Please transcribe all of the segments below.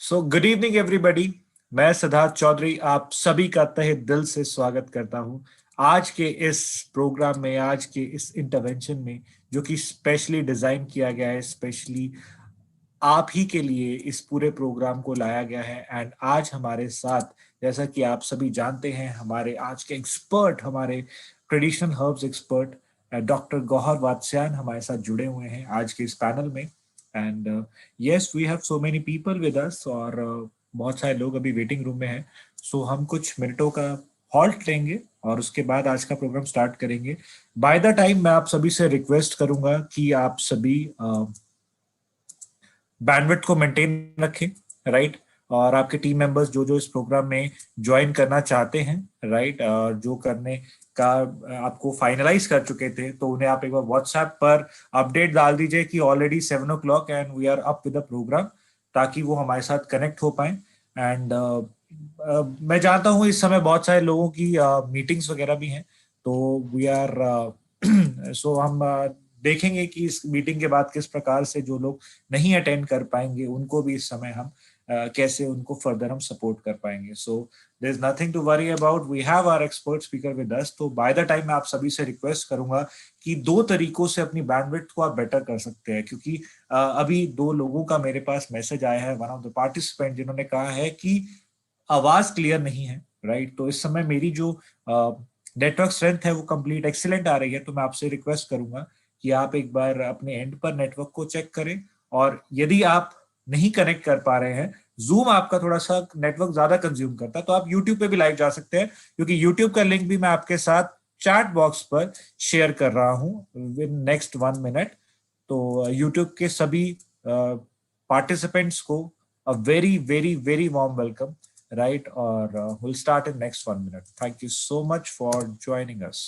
Good evening everybody. मैं सिद्धार्थ चौधरी आप सभी का तहे दिल से स्वागत करता हूं आज के इस प्रोग्राम में, आज के इस इंटरवेंशन में, जो कि स्पेशली डिजाइन किया गया है, स्पेशली आप ही के लिए इस पूरे प्रोग्राम को लाया गया है। एंड आज हमारे साथ, जैसा कि आप सभी जानते हैं, हमारे आज के एक्सपर्ट, हमारे traditional herbs expert doctor Gauhar Vatsyayan हमारे साथ जुड़े हुए हैं आज के इस पैनल में। And yes, we have so many people with us, और बहुत सारे लोग अभी वेटिंग रूम में हैं। सो हम कुछ मिनटों का हॉल्ट लेंगे और उसके बाद आज का प्रोग्राम स्टार्ट करेंगे। बाय द टाइम मैं आप सभी से रिक्वेस्ट करूंगा कि आप सभी बैंडविड्थ को मेंटेन रखें, राइट। और आपके टीम मेंबर्स जो जो इस प्रोग्राम में ज्वाइन करना चाहते हैं, राइट, जो करने का आपको फाइनलाइज कर चुके थे, तो उन्हें आप एक बार व्हाट्सएप पर अपडेट डाल दीजिए कि already 7 o'clock and we are up with the programme, ताकि वो हमारे साथ कनेक्ट हो पाए। एंड मैं जानता हूँ इस समय बहुत सारे लोगों की मीटिंग्स वगैरह भी हैं, तो वी आर सो हम देखेंगे कि इस मीटिंग के बाद किस प्रकार से जो लोग नहीं अटेंड कर पाएंगे उनको भी इस समय हम कैसे उनको फर्दर हम सपोर्ट कर पाएंगे। So there is nothing to worry about, we have our expert speaker with us. तो बाय द टाइम मैं आप सभी से रिक्वेस्ट करूंगा कि दो तरीकों से अपनी बैंडविड्थ को आप बेटर कर सकते हैं, क्योंकि अभी दो लोगों का मेरे पास मैसेज आया है, वन ऑफ द पार्टिसिपेंट, जिन्होंने कहा है कि आवाज क्लियर नहीं है, राइट। तो इस समय मेरी जो नेटवर्क स्ट्रेंथ है वो कंप्लीट एक्सीलेंट आ रही है, तो मैं आपसे रिक्वेस्ट करूंगा कि आप एक बार अपने एंड पर नेटवर्क को चेक करें। और यदि आप नहीं कनेक्ट कर पा रहे हैं, जूम आपका थोड़ा सा नेटवर्क ज्यादा कंज्यूम करता है, तो आप यूट्यूब पे भी लाइव जा सकते हैं, क्योंकि यूट्यूब का लिंक भी मैं आपके साथ चैट बॉक्स पर शेयर कर रहा हूं विद नेक्स्ट 1 मिनट। तो यूट्यूब के सभी पार्टिसिपेंट्स को a very very very warm welcome, right? Or we'll start in next 1 minute. Thank you so much for joining us.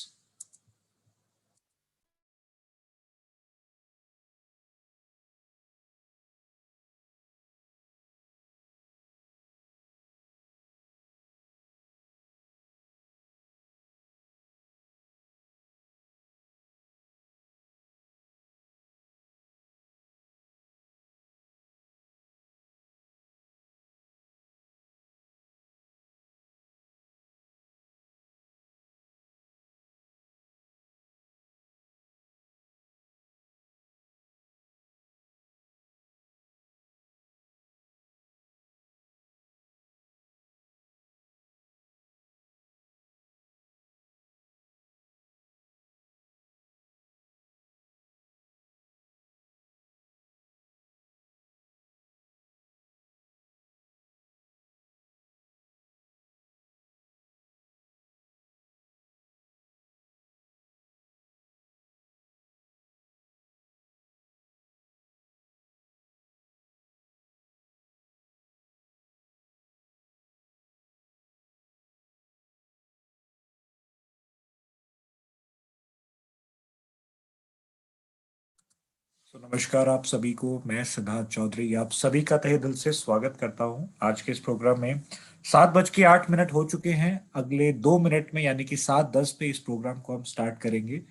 नमस्कार आप सभी को, मैं सिद्धार्थ चौधरी आप सभी का तहे दिल से स्वागत करता हूं आज के इस प्रोग्राम में। 7:08 हो चुके हैं। अगले 2 मिनट में, यानी कि 7:10 पे इस प्रोग्राम को हम स्टार्ट करेंगे।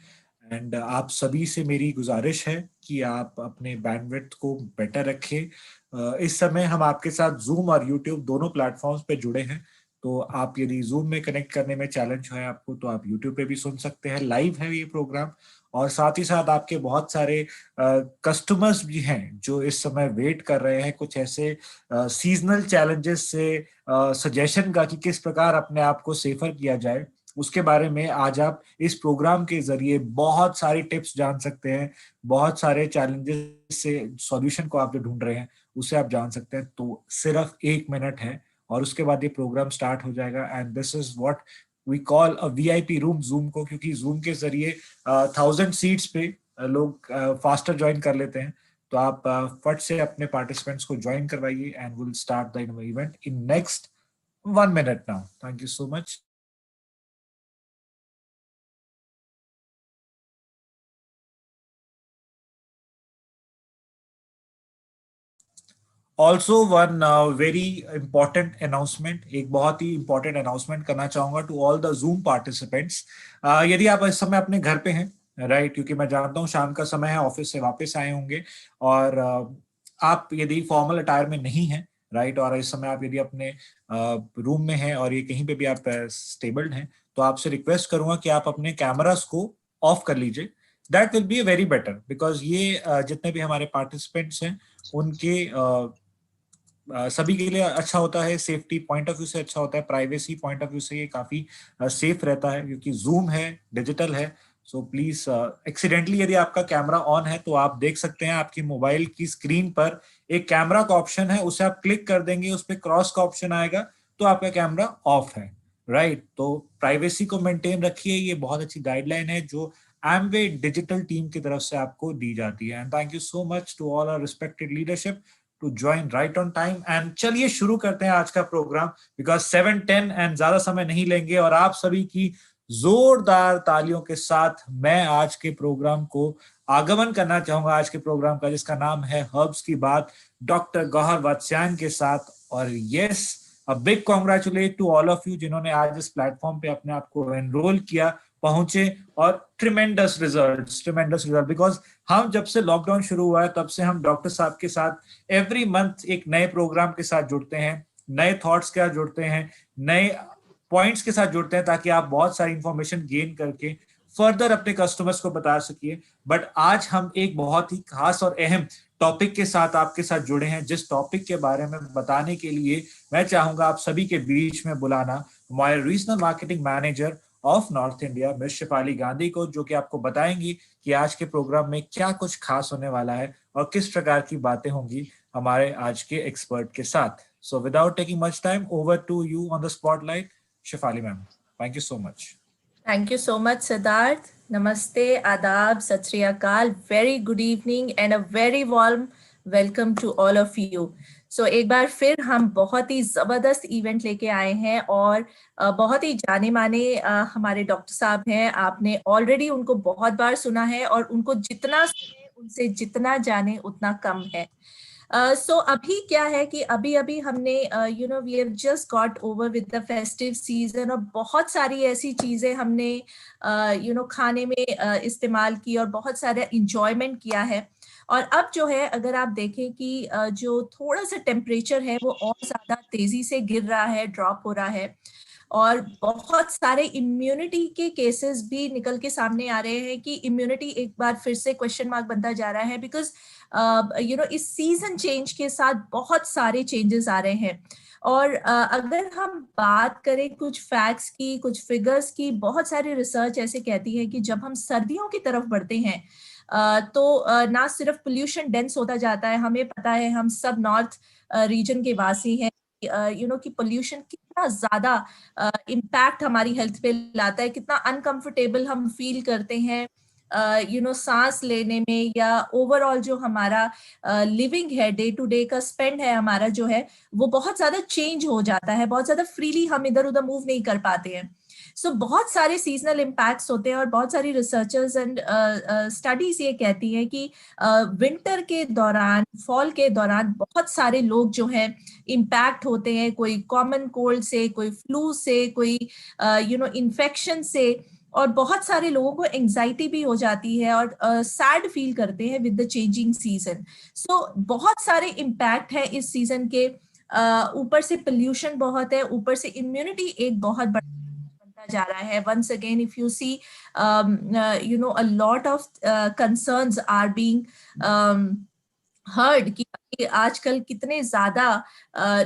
एंड आप सभी से मेरी गुजारिश है कि आप अपने बैंडविड्थ को बेटर रखें। इस समय हम आपके साथ जूम और यूट्यूब दोनों प्लेटफॉर्म्स पे जुड़े हैं। तो आप यदि जूम में कनेक्ट करने में चैलेंज है आपको, तो आप यूट्यूब पे भी सुन सकते हैं, लाइव है ये प्रोग्राम। और साथ ही साथ आपके बहुत सारे कस्टमर्स भी हैं जो इस समय वेट कर रहे हैं कुछ ऐसे सीजनल चैलेंजेस से सजेशन का, कि किस प्रकार अपने आप को सेफर किया जाए। उसके बारे में आज आप इस प्रोग्राम के जरिए बहुत सारी टिप्स जान सकते हैं। बहुत सारे चैलेंजेस से सॉल्यूशन को आप जो ढूंढ रहे हैं उसे आप जान सकते हैं। तो सिर्फ 1 मिनट है और उसके बाद ये प्रोग्राम स्टार्ट हो जाएगा। And this is what we call a VIP room Zoom को, क्योंकि जूम के जरिए 1000 सीट्स पे लोग फास्टर ज्वाइन कर लेते हैं। तो आप फट से अपने पार्टिसिपेंट्स को ज्वाइन करवाइए and will start the event in next 1 minute now. Thank you so much. Also one very important announcement, एक बहुत ही इंपॉर्टेंट अनाउंसमेंट करना चाहूंगा to all the Zoom participants. यदि आप इस समय अपने घर पे हैं, राइट, क्योंकि मैं जानता हूँ शाम का समय है, ऑफिस से वापस आए होंगे, और आप यदि फॉर्मल अटायर में नहीं हैं, राइट। और इस समय आप यदि अपने रूम में हैं और ये कहीं पे भी आप स्टेबल्ड हैं, तो आपसे रिक्वेस्ट करूंगा कि आप अपने कैमरास को ऑफ कर लीजिए। That will be very better, because ये जितने भी हमारे पार्टिसिपेंट्स हैं उनके सभी के लिए अच्छा होता है, सेफ्टी पॉइंट ऑफ व्यू से अच्छा होता है, प्राइवेसी पॉइंट ऑफ व्यू से ये काफी सेफ रहता है, क्योंकि जूम है, डिजिटल है। सो प्लीज, एक्सीडेंटली यदि आपका कैमरा ऑन है तो आप देख सकते हैं आपकी मोबाइल की स्क्रीन पर एक कैमरा का ऑप्शन है, उसे आप क्लिक कर देंगे, उस पर क्रॉस का ऑप्शन आएगा, तो आपका कैमरा ऑफ है, राइट। तो प्राइवेसी को मेंटेन रखिए, ये बहुत अच्छी गाइडलाइन है जो एमवे डिजिटल टीम की तरफ से आपको दी जाती है। And thank you so much to all our respected leadership to join right on time. And चलिए शुरू करते हैं आज का प्रोग्राम, बिकॉज 7:10 एंड ज्यादा समय नहीं लेंगे, और आप सभी की जोरदार तालियों के साथ मैं आज के प्रोग्राम को आगमन करना चाहूंगा, आज के प्रोग्राम का जिसका नाम है हर्ब्स की बात, डॉक्टर गौहर वात्स्यायन के साथ। और yes, a big congratulate to all of you जिन्होंने आज इस प्लेटफॉर्म पे अपने आप को एनरोल किया, पहुंचे, और ट्रिमेंडस रिजल्ट, बिकॉज हम जब से लॉकडाउन शुरू हुआ है तब से हम डॉक्टर साहब के साथ एवरी मंथ एक नए प्रोग्राम के साथ जुड़ते हैं, नए थॉट्स के साथ जुड़ते हैं, नए पॉइंट्स के साथ जुड़ते हैं, ताकि आप बहुत सारी इंफॉर्मेशन गेन करके फर्दर अपने कस्टमर्स को बता सकिए। बट आज हम एक बहुत ही खास और अहम टॉपिक के साथ आपके साथ जुड़े हैं, जिस टॉपिक के बारे में बताने के लिए मैं चाहूंगा आप सभी के बीच में बुलाना हमारे regional marketing manager of north India miss Shefali Gandhi को, जो कि आपको बताएंगी कि आज के प्रोग्राम में क्या कुछ खास होने वाला है और किस प्रकार की बातें होंगी हमारे आज के एक्सपर्ट के साथ। So without taking much time, over to you on the spotlight, Shefali ma'am. Thank you so much. Thank you so much, Siddharth. Namaste, Adab, Sat Sri Akal. Very good evening and a very warm welcome to all of you. So एक बार फिर हम बहुत ही ज़बरदस्त event लेके आए हैं, और बहुत ही जाने माने हमारे डॉक्टर साहब हैं। आपने ऑलरेडी उनको बहुत बार सुना है, और उनको जितना सुने उनसे जितना जाने उतना कम है। सो अभी क्या है कि अभी अभी हमने we have just got over with the festive season, और बहुत सारी ऐसी चीजें हमने खाने में इस्तेमाल की और बहुत सारा इंजॉयमेंट किया है। और अब जो है, अगर आप देखें कि जो थोड़ा सा टेम्परेचर है वो और ज्यादा तेजी से गिर रहा है, ड्रॉप हो रहा है, और बहुत सारे इम्यूनिटी के केसेस भी निकल के सामने आ रहे हैं कि इम्यूनिटी एक बार फिर से क्वेश्चन मार्क बनता जा रहा है, बिकॉज इस सीजन चेंज के साथ बहुत सारे चेंजेस आ रहे हैं। और अगर हम बात करें कुछ फैक्ट्स की, कुछ फिगर्स की, बहुत सारी रिसर्च ऐसे कहती है कि जब हम सर्दियों की तरफ बढ़ते हैं तो ना सिर्फ पोल्यूशन डेंस होता जाता है, हमें पता है, हम सब नॉर्थ रीजन के वासी हैं, कि पोल्यूशन कितना ज्यादा इम्पैक्ट हमारी हेल्थ पे लाता है, कितना अनकंफर्टेबल हम फील करते हैं सांस लेने में, या ओवरऑल जो हमारा लिविंग है, डे टू डे का स्पेंड है हमारा जो है, वो बहुत ज्यादा चेंज हो जाता है, बहुत ज्यादा फ्रीली हम इधर उधर मूव नहीं कर पाते हैं। सो बहुत सारे सीजनल इम्पैक्ट्स होते हैं, और बहुत सारी रिसर्चर्स एंड स्टडीज ये कहती हैं कि विंटर के दौरान, फॉल के दौरान बहुत सारे लोग जो हैं इम्पैक्ट होते हैं, कोई कॉमन कोल्ड से, कोई फ्लू से, कोई इन्फेक्शन से, और बहुत सारे लोगों को एंजाइटी भी हो जाती है, और सैड फील करते हैं विद द चेंजिंग सीजन। सो बहुत सारे इम्पैक्ट है इस सीजन के, ऊपर से पोल्यूशन बहुत है, ऊपर से इम्यूनिटी एक बहुत बड़ा बनता जा रहा है। Once again if you see a lot of concerns are being heard कि आजकल कितने ज्यादा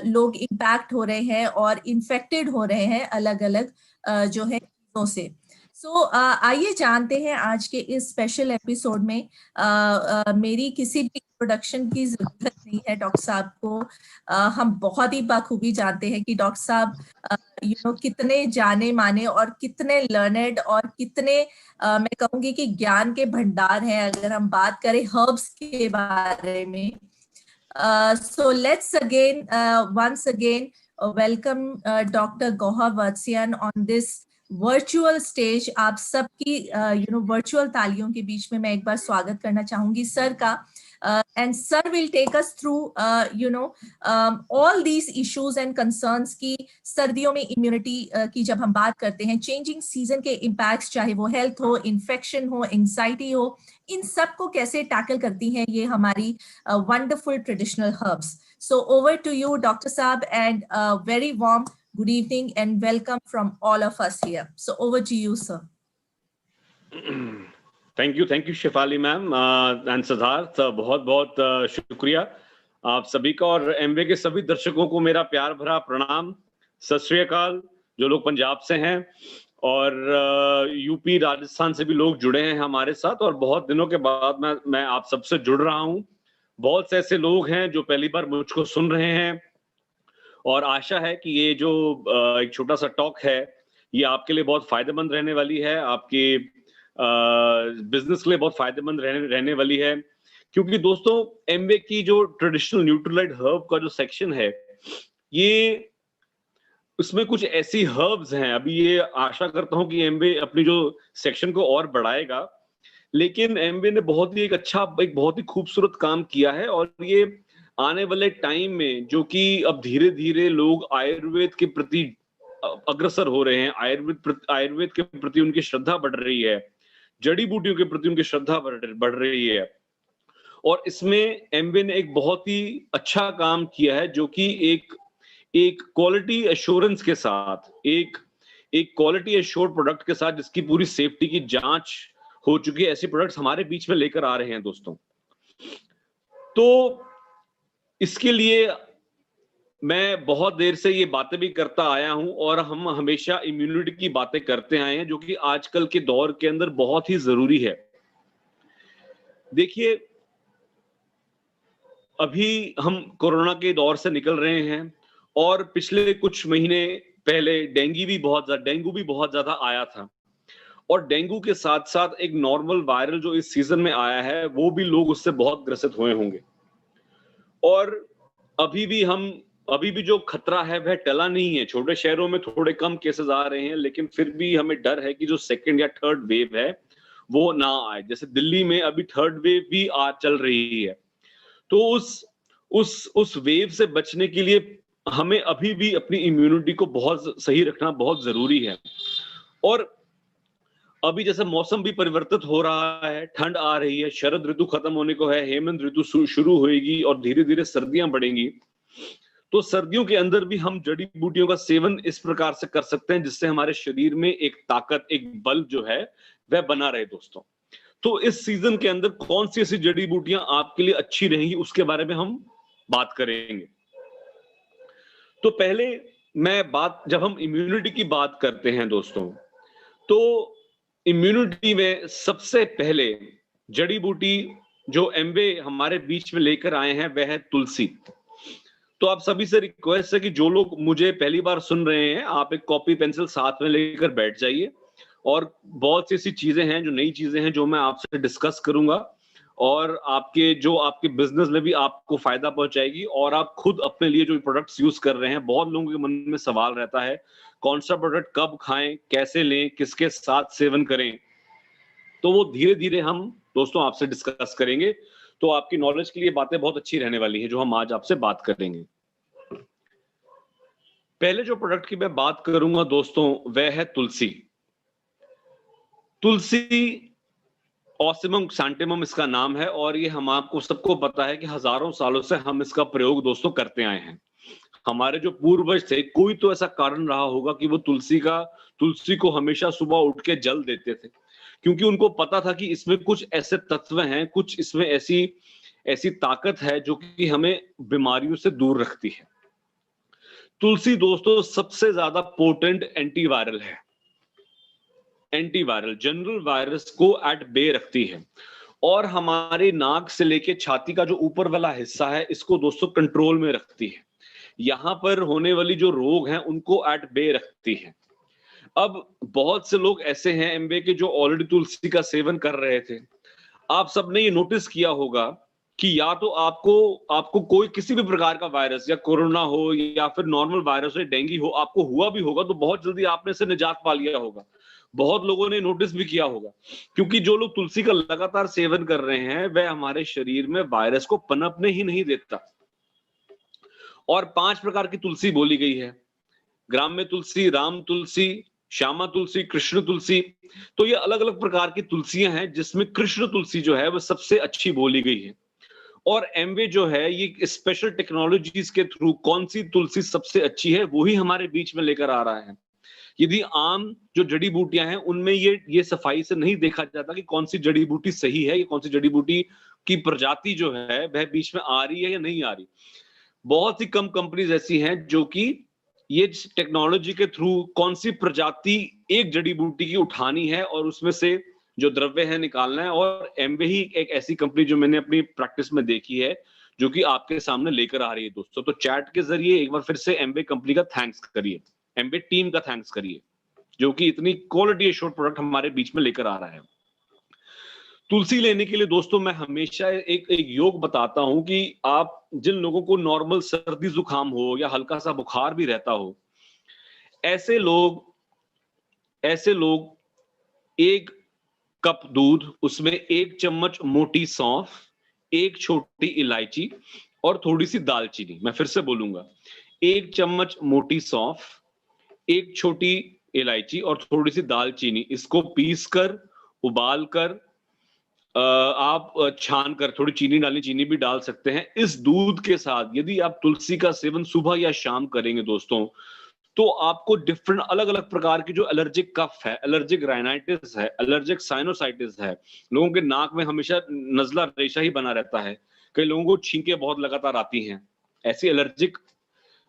लोग इम्पैक्ट हो रहे हैं और इन्फेक्टेड हो रहे हैं अलग अलग जो है चीजों से। सो आइए जानते हैं आज के इस स्पेशल एपिसोड में, मेरी किसी भी इंट्रोडक्शन की जरूरत नहीं है डॉक्टर साहब को। हम बहुत ही बखूबी जानते हैं कि डॉक्टर साहब कितने जाने माने और कितने लर्नेड और कितने मैं कहूंगी कि ज्ञान के भंडार हैं, अगर हम बात करें हर्ब्स के बारे में। So let's again, once again, welcome Dr. Gauhar Vatsyan on this virtual stage आप सबकी वर्चुअल तालियों के बीच में मैं एक बार स्वागत करना चाहूंगी सर का। And sir will take us through all these issues and concerns की सर्दियों में इम्यूनिटी की जब हम बात करते हैं, चेंजिंग सीजन के इम्पैक्ट्स, चाहे वो हेल्थ हो, इन्फेक्शन हो, एंजाइटी हो, इन सब को कैसे टैकल करती हैं ये हमारी wonderful traditional herbs. So over to you doctor साहब, and very warm good evening and welcome from all of us here. So over to you, sir. Thank you Shefali ma'am and Siddharth, बहुत बहुत शुक्रिया आप सभी का, और एमवे के सभी दर्शकों को मेरा प्यार भरा प्रणाम, सत श्री अकाल। जो लोग पंजाब से हैं और यूपी राजस्थान से भी लोग जुड़े हैं हमारे साथ, और बहुत दिनों के बाद मैं आप सबसे जुड़ रहा हूं। बहुत से ऐसे लोग हैं जो पहली बार मुझको सुन रहे हैं, और आशा है कि ये जो एक छोटा सा टॉक है ये आपके लिए बहुत फायदेमंद रहने वाली है, आपके बिजनेस के लिए बहुत फायदेमंद रहने वाली है। क्योंकि दोस्तों, एमवे की जो ट्रेडिशनल न्यूट्रलाइट हर्ब का जो सेक्शन है, ये उसमें कुछ ऐसी हर्ब्स हैं, अभी ये आशा करता हूं कि एमवे अपनी जो सेक्शन को और बढ़ाएगा, लेकिन एमवे ने बहुत ही एक बहुत ही खूबसूरत काम किया है। और ये आने वाले टाइम में, जो कि अब धीरे धीरे लोग आयुर्वेद के प्रति अग्रसर हो रहे हैं, आयुर्वेद के प्रति उनकी श्रद्धा बढ़ रही है, जड़ी बूटियों के प्रति उनकी श्रद्धा बढ़ रही है, और इसमें एमवे ने एक बहुत ही अच्छा काम किया है, जो कि एक क्वालिटी एश्योरेंस के साथ, एक क्वालिटी एश्योर्ड प्रोडक्ट के साथ, जिसकी पूरी सेफ्टी की जांच हो चुकी है, ऐसे प्रोडक्ट्स हमारे बीच में लेकर आ रहे हैं दोस्तों। तो इसके लिए मैं बहुत देर से ये बातें भी करता आया हूं, और हम हमेशा इम्यूनिटी की बातें करते आए हैं, जो कि आजकल के दौर के अंदर बहुत ही जरूरी है। देखिए, अभी हम कोरोना के दौर से निकल रहे हैं, और पिछले कुछ महीने पहले डेंगू भी बहुत ज्यादा आया था, और डेंगू के साथ साथ एक नॉर्मल वायरल जो इस सीजन में आया है, वो भी लोग उससे बहुत ग्रसित हुए होंगे। और अभी भी जो खतरा है वह टला नहीं है। छोटे शहरों में थोड़े कम केसेस आ रहे हैं, लेकिन फिर भी हमें डर है कि जो सेकंड या थर्ड वेव है वो ना आए। जैसे दिल्ली में अभी थर्ड वेव भी चल रही है, तो उस वेव से बचने के लिए हमें अभी भी अपनी इम्यूनिटी को बहुत सही रखना बहुत जरूरी है। और अभी जैसे मौसम भी परिवर्तित हो रहा है, ठंड आ रही है, शरद ऋतु खत्म होने को है, हेमंत ऋतु शुरू होएगी, और धीरे धीरे सर्दियां बढ़ेंगी। तो सर्दियों के अंदर भी हम जड़ी बूटियों का सेवन इस प्रकार से कर सकते हैं, जिससे हमारे शरीर में एक ताकत, एक बल जो है वह बना रहे दोस्तों। तो इस सीजन के अंदर कौन सी ऐसी जड़ी बूटियां आपके लिए अच्छी रहेंगी, उसके बारे में हम बात करेंगे। तो पहले जब हम इम्यूनिटी की बात करते हैं दोस्तों, तो इम्यूनिटी में सबसे पहले जड़ी बूटी जो एमवे हमारे बीच में लेकर आए हैं वह है तुलसी। तो आप सभी से रिक्वेस्ट है कि जो लोग मुझे पहली बार सुन रहे हैं, आप एक कॉपी पेंसिल साथ में लेकर बैठ जाइए, और बहुत सी ऐसी चीजें हैं, जो नई चीजें हैं, जो मैं आपसे डिस्कस करूंगा, और आपके बिजनेस में भी आपको फायदा पहुंचाएगी, और आप खुद अपने लिए जो प्रोडक्ट्स यूज कर रहे हैं, बहुत लोगों के मन में सवाल रहता है कौन सा प्रोडक्ट कब खाएं, कैसे लें, किसके साथ सेवन करें, तो वो धीरे धीरे हम दोस्तों आपसे डिस्कस करेंगे। तो आपकी नॉलेज के लिए बातें बहुत अच्छी रहने वाली है जो हम आज आपसे बात करेंगे। पहले जो प्रोडक्ट की मैं बात करूंगा दोस्तों, वह है तुलसी। तुलसी ऑसिमम सैंटिमम इसका नाम है, और ये हम आपको सबको पता है कि हजारों सालों से हम इसका प्रयोग दोस्तों करते आए हैं। हमारे जो पूर्वज थे, कोई तो ऐसा कारण रहा होगा कि वो तुलसी को हमेशा सुबह उठ के जल देते थे, क्योंकि उनको पता था कि इसमें कुछ ऐसे तत्व हैं, कुछ इसमें ऐसी ताकत है जो कि हमें बीमारियों से दूर रखती है। तुलसी दोस्तों सबसे ज्यादा पोटेंट एंटीवायरल है। एंटीवायरल जनरल वायरस को एट बे रखती है, और हमारे नाक से लेके छाती का जो ऊपर वाला हिस्सा है, इसको दोस्तों कंट्रोल में रखती है। यहां पर होने वाली जो रोग हैं उनको एट बे रखती है। अब बहुत से लोग ऐसे हैं एमबे के जो ऑलरेडी तुलसी का सेवन कर रहे थे। आप सबने ये नोटिस किया होगा कि या तो आपको कोई किसी भी प्रकार का वायरस या कोरोना हो या फिर नॉर्मल वायरस हो, डेंगू हो, आपको हुआ भी होगा तो बहुत जल्दी आपने से निजात पा लिया होगा। बहुत लोगों ने नोटिस भी किया होगा, क्योंकि जो लोग तुलसी का लगातार सेवन कर रहे हैं वह हमारे शरीर में वायरस को पनपने ही नहीं देता। और 5 प्रकार की तुलसी बोली गई है, ग्राम्य तुलसी, राम तुलसी, श्यामा तुलसी, कृष्ण तुलसी। तो ये अलग अलग प्रकार की तुलसियां हैं, जिसमें कृष्ण तुलसी जो है वो सबसे अच्छी बोली गई है। और एमवे जो है ये स्पेशल टेक्नोलॉजीज के थ्रू कौन सी तुलसी सबसे अच्छी है वो ही हमारे बीच में लेकर आ रहा है। यदि आम जो जड़ी बूटियां हैं उनमें ये सफाई से नहीं देखा जाता कि कौन सी जड़ी बूटी सही है या कौन सी जड़ी बूटी की प्रजाति जो है वह बीच में आ रही है या नहीं आ रही। बहुत ही कम कंपनीज ऐसी हैं जो कि ये टेक्नोलॉजी के थ्रू कौन सी प्रजाति एक जड़ी बूटी की उठानी है और उसमें से जो द्रव्य है निकालना है। और एमवे ही एक ऐसी कंपनी जो मैंने अपनी प्रैक्टिस में देखी है जो कि आपके सामने लेकर आ रही है दोस्तों। तो चैट के जरिए एक बार फिर से एमवे कंपनी का थैंक्स करिए, एमवे टीम का थैंक्स करिए, जो कि इतनी क्वालिटी एश्योर्ड प्रोडक्ट हमारे बीच में लेकर आ रहा है। तुलसी लेने के लिए दोस्तों मैं हमेशा एक योग बताता हूं कि आप जिन लोगों को नॉर्मल सर्दी जुकाम हो या हल्का सा बुखार भी रहता हो, ऐसे लोग 1 कप दूध, उसमें 1 चम्मच मोटी सौंफ, 1 छोटी इलायची और थोड़ी सी दालचीनी। मैं फिर से बोलूंगा, 1 चम्मच मोटी सौंफ, 1 छोटी इलायची और थोड़ी सी दालचीनी, इसको पीस कर उबाल कर आप छान कर थोड़ी चीनी डालनी, चीनी भी डाल सकते हैं। इस दूध के साथ यदि आप तुलसी का सेवन सुबह या शाम करेंगे दोस्तों, तो आपको डिफरेंट अलग अलग प्रकार की जो एलर्जिक कफ है, एलर्जिक राइनाइटिस है, एलर्जिक साइनोसाइटिस है, लोगों के नाक में हमेशा नजला रेशा ही बना रहता है, कई लोगों को छींकें बहुत लगातार आती हैं, ऐसी एलर्जिक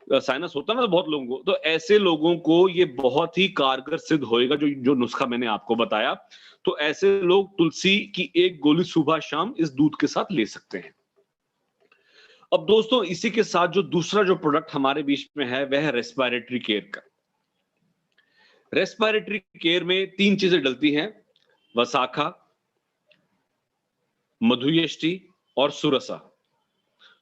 साइनस होता है ना बहुत लोगों को, तो ऐसे लोगों को ये बहुत ही कारगर सिद्ध होएगा जो नुस्खा मैंने आपको बताया। तो ऐसे लोग तुलसी की 1 गोली सुबह शाम इस दूध के साथ ले सकते हैं। अब दोस्तों इसी के साथ जो दूसरा जो प्रोडक्ट हमारे बीच में है वह है रेस्पिरेटरी केयर का। रेस्पिरेटरी केयर में 3 चीजें डलती हैं, वसाखा, मधुयष्टि और सुरसा।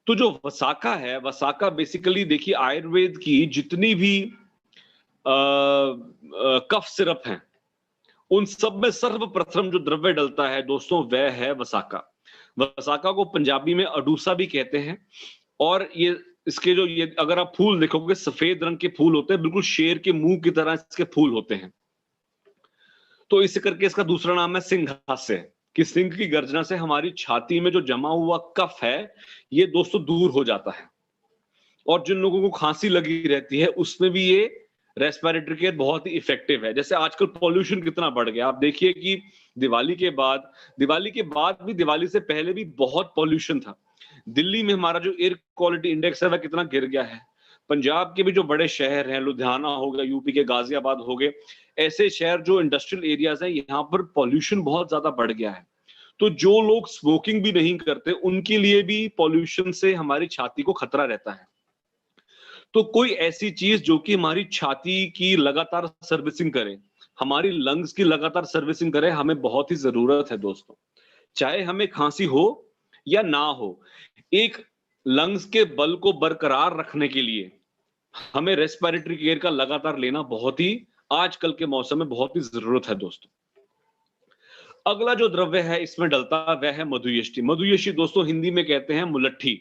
तो जो वसाखा है, वसाखा बेसिकली देखिए आयुर्वेद की जितनी भी कफ सिरप हैं उन सब में सर्वप्रथम जो द्रव्य डलता है दोस्तों वह है वसाखा। वसाखा को पंजाबी में अडूसा भी कहते हैं। और ये इसके जो ये अगर आप फूल देखोगे सफेद रंग के फूल होते हैं, बिल्कुल शेर के मुंह की तरह इसके फूल होते हैं। तो इसी करके इसका दूसरा नाम है सिंहास्य, कि सिंह की गर्जना से हमारी छाती में जो जमा हुआ कफ है ये दोस्तों दूर हो जाता है। और जिन लोगों को खांसी लगी रहती है उसमें भी ये रेस्पिरेटरी केयर बहुत ही इफेक्टिव है। जैसे आजकल पॉल्यूशन कितना बढ़ गया, आप देखिए कि दिवाली के बाद भी, दिवाली से पहले भी बहुत पॉल्यूशन था। दिल्ली में हमारा जो एयर क्वालिटी इंडेक्स है वह कितना गिर गया है। पंजाब के भी जो बड़े शहर हैं, लुधियाना हो गया, यूपी के गाजियाबाद हो गए, ऐसे शहर जो इंडस्ट्रियल एरियाज हैं यहाँ पर पॉल्यूशन बहुत ज्यादा बढ़ गया है। तो जो लोग स्मोकिंग भी नहीं करते उनके लिए भी पॉल्यूशन से हमारी छाती को खतरा रहता है। तो कोई ऐसी चीज जो कि हमारी छाती की लगातार सर्विसिंग करे, हमारी लंग्स की लगातार सर्विसिंग करे, हमें बहुत ही जरूरत है दोस्तों। चाहे हमें खांसी हो या ना हो, एक लंग्स के बल को बरकरार रखने के लिए हमें रेस्पिरेटरी केयर का लगातार लेना बहुत ही आजकल के मौसम में बहुत ही जरूरत है दोस्तों। अगला जो द्रव्य है इसमें डलता वह है मधुयष्टि। मधुयष्टि दोस्तों हिंदी में कहते हैं मुलट्ठी।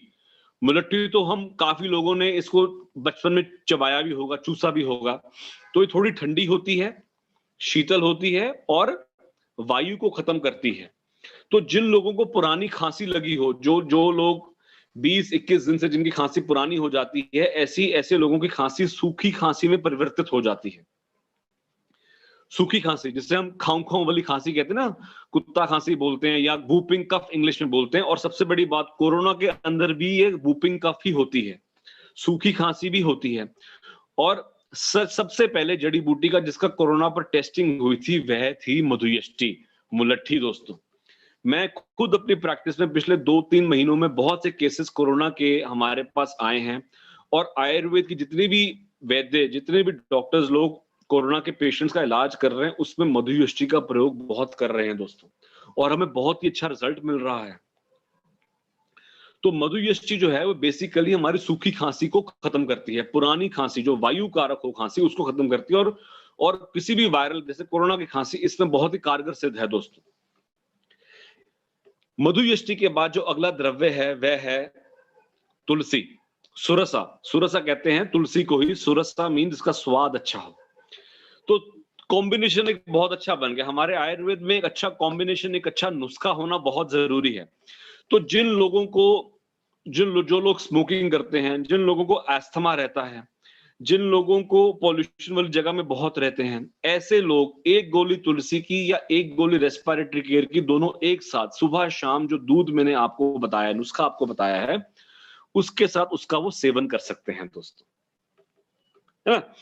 मुलट्ठी तो हम काफी लोगों ने इसको बचपन में चबाया भी होगा, चूसा भी होगा। तो ये थोड़ी ठंडी होती है, शीतल होती है और वायु को खत्म करती है। तो जिन लोगों को पुरानी खांसी लगी हो, जो लोग 20-21 दिन से जिनकी खांसी पुरानी हो जाती है, ऐसे लोगों की खांसी सूखी खांसी में परिवर्तित हो जाती है। सूखी खांसी जिसे हम खाऊं खाऊं वाली खांसी कहते हैं ना, कुत्ता खांसी बोलते हैं या वूपिंग कफ इंग्लिश में बोलते हैं। और सबसे बड़ी बात, कोरोना के अंदर भी ये वूपिंग कफ ही होती है, सूखी खांसी भी होती है। और सबसे पहले जड़ी बूटी का जिसका कोरोना पर टेस्टिंग हुई थी वह थी मधुयष्टि, मुलट्ठी दोस्तों। मैं खुद अपनी प्रैक्टिस में पिछले 2-3 महीनों में बहुत से केसेस कोरोना के हमारे पास आए हैं। और आयुर्वेद की जितनी भी वैद्य, जितने भी डॉक्टर्स लोग कोरोना के पेशेंट्स का इलाज कर रहे हैं उसमें मधुयष्टि का प्रयोग बहुत कर रहे हैं दोस्तों, और हमें बहुत ही अच्छा रिजल्ट मिल रहा है। तो मधुयष्टि जो है वो बेसिकली हमारी सूखी खांसी को खत्म करती है, पुरानी खांसी जो वायु कारक हो खांसी उसको खत्म करती है, और किसी भी वायरल जैसे कोरोना की खांसी इसमें बहुत ही कारगर सिद्ध है दोस्तों। मधुयष्टि के बाद जो अगला द्रव्य है वह है तुलसी, सुरसा। सुरसा कहते हैं तुलसी को ही, सुरसा मीन जिसका स्वाद अच्छा हो। तो कॉम्बिनेशन एक बहुत अच्छा बन गया हमारे आयुर्वेद में, एक अच्छा कॉम्बिनेशन, एक अच्छा नुस्खा होना बहुत जरूरी है। तो जिन लोगों को जो लोग स्मोकिंग करते हैं, जिन लोगों को अस्थमा रहता है, जिन लोगों को पॉल्यूशन वाली जगह में बहुत रहते हैं, ऐसे लोग एक गोली तुलसी की या एक गोली रेस्पिरेटरी केयर की दोनों एक साथ सुबह शाम, जो दूध मैंने आपको बताया, नुस्खा आपको बताया है, उसके साथ उसका वो सेवन कर सकते हैं दोस्तों, है ना।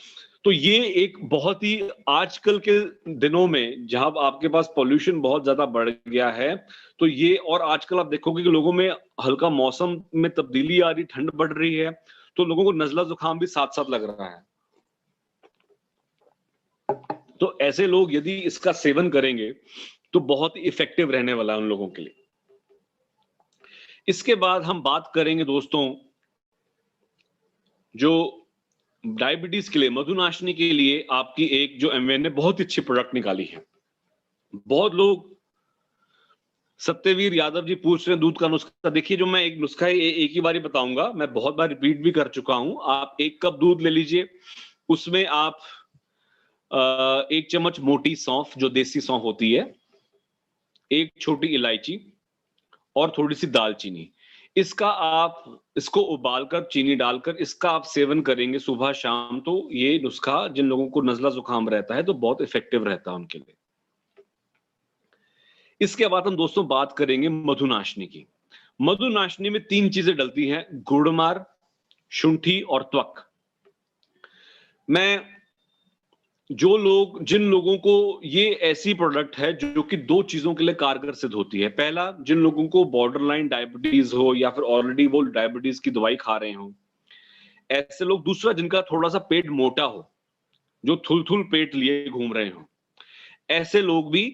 तो ये एक बहुत ही आजकल के दिनों में जहां आपके पास पॉल्यूशन बहुत ज्यादा बढ़ गया है, तो ये, और आजकल आप देखोगे कि लोगों में हल्का मौसम में तब्दीली आ रही, ठंड बढ़ रही है, तो लोगों को नजला जुकाम भी साथ साथ लग रहा है। तो ऐसे लोग यदि इसका सेवन करेंगे तो बहुत ही इफेक्टिव रहने वाला है उन लोगों के लिए। इसके बाद हम बात करेंगे दोस्तों, जो डायबिटीज के लिए, मधुनाशनी के लिए आपकी एक जो एमवेन ने बहुत अच्छी प्रोडक्ट निकाली है। बहुत लोग, सत्यवीर यादव जी पूछ रहे हैं दूध का नुस्खा। देखिए, जो मैं एक नुस्खा एक ही बार बताऊंगा, मैं बहुत बार रिपीट भी कर चुका हूं। आप 1 कप दूध ले लीजिए, उसमें आप 1 चम्मच मोटी सौंफ, जो देसी सौंफ होती है, 1 छोटी इलायची और थोड़ी सी दालचीनी, इसको उबालकर चीनी डालकर इसका आप सेवन करेंगे सुबह शाम, तो ये नुस्खा जिन लोगों को नजला जुकाम रहता है तो बहुत इफेक्टिव रहता है उनके लिए। इसके बाद हम दोस्तों बात करेंगे मधुनाशनी की। मधुनाशनी में 3 चीजें डलती हैं, गुड़मार, शुंठी और त्वक। जिन लोगों को ये ऐसी प्रोडक्ट है जो कि 2 चीजों के लिए कारगर सिद्ध होती है। पहला, जिन लोगों को बॉर्डरलाइन डायबिटीज हो या फिर ऑलरेडी वो डायबिटीज की दवाई खा रहे हो, ऐसे लोग। दूसरा, जिनका थोड़ा सा पेट मोटा हो, जो थुल पेट लिए घूम रहे हो, ऐसे लोग भी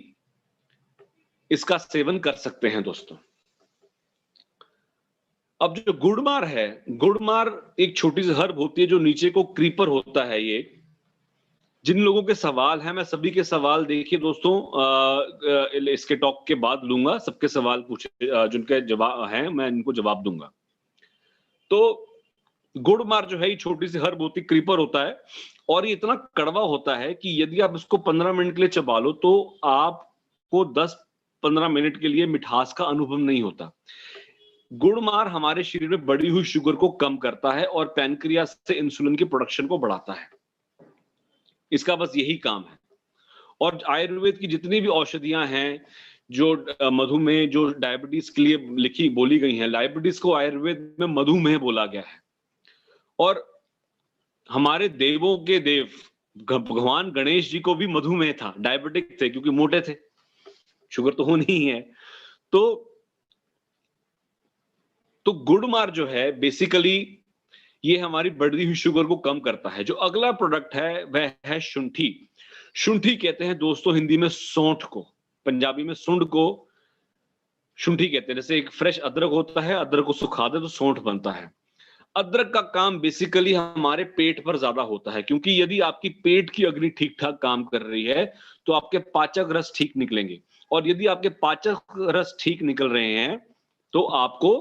इसका सेवन कर सकते हैं दोस्तों। अब जो गुड़मार है, गुड़मार एक छोटी सी हर्ब होती है जो नीचे को क्रीपर होता है। ये जिन लोगों के सवाल हैं, मैं सभी के सवाल देखिए दोस्तों इसके टॉक के बाद लूंगा, सबके सवाल पूछे, जिनके जवाब हैं मैं इनको जवाब दूंगा। तो गुड़मार जो है ये छोटी सी हर्ब होती, क्रीपर होता है, और ये इतना कड़वा होता है कि यदि आप इसको 15 मिनट के लिए चबा लो तो आपको 10-15 मिनट के लिए मिठास का अनुभव नहीं होता। गुड़मार हमारे शरीर में बढ़ी हुई शुगर को कम करता है और पैनक्रियास से इंसुलिन की प्रोडक्शन को बढ़ाता है। इसका बस यही काम है। और आयुर्वेद की जितनी भी औषधियां हैं, जो मधुमेह, जो डायबिटीज के लिए बोली गई हैं, डायबिटीज को आयुर्वेद में मधुमेह बोला गया है। और हमारे देवों के देव भगवान गणेश जी को भी मधुमेह था, डायबिटिक थे क्योंकि मोटे थे, शुगर तो होनी ही है। तो गुड़मार जो है बेसिकली ये हमारी बढ़ी हुई शुगर को कम करता है। जो अगला प्रोडक्ट है वह है शुंठी। शुंठी कहते हैं दोस्तों हिंदी में सौंठ को, पंजाबी में सुंड को शुंठी कहते हैं। जैसे एक फ्रेश अदरक होता है, अदरक को सुखा दे तो सौंठ बनता है। अदरक का काम बेसिकली हमारे पेट पर ज्यादा होता है, क्योंकि यदि आपकी पेट की अग्नि ठीक ठाक काम कर रही है तो आपके पाचक रस ठीक निकलेंगे, और यदि आपके पाचक रस ठीक निकल रहे हैं तो आपको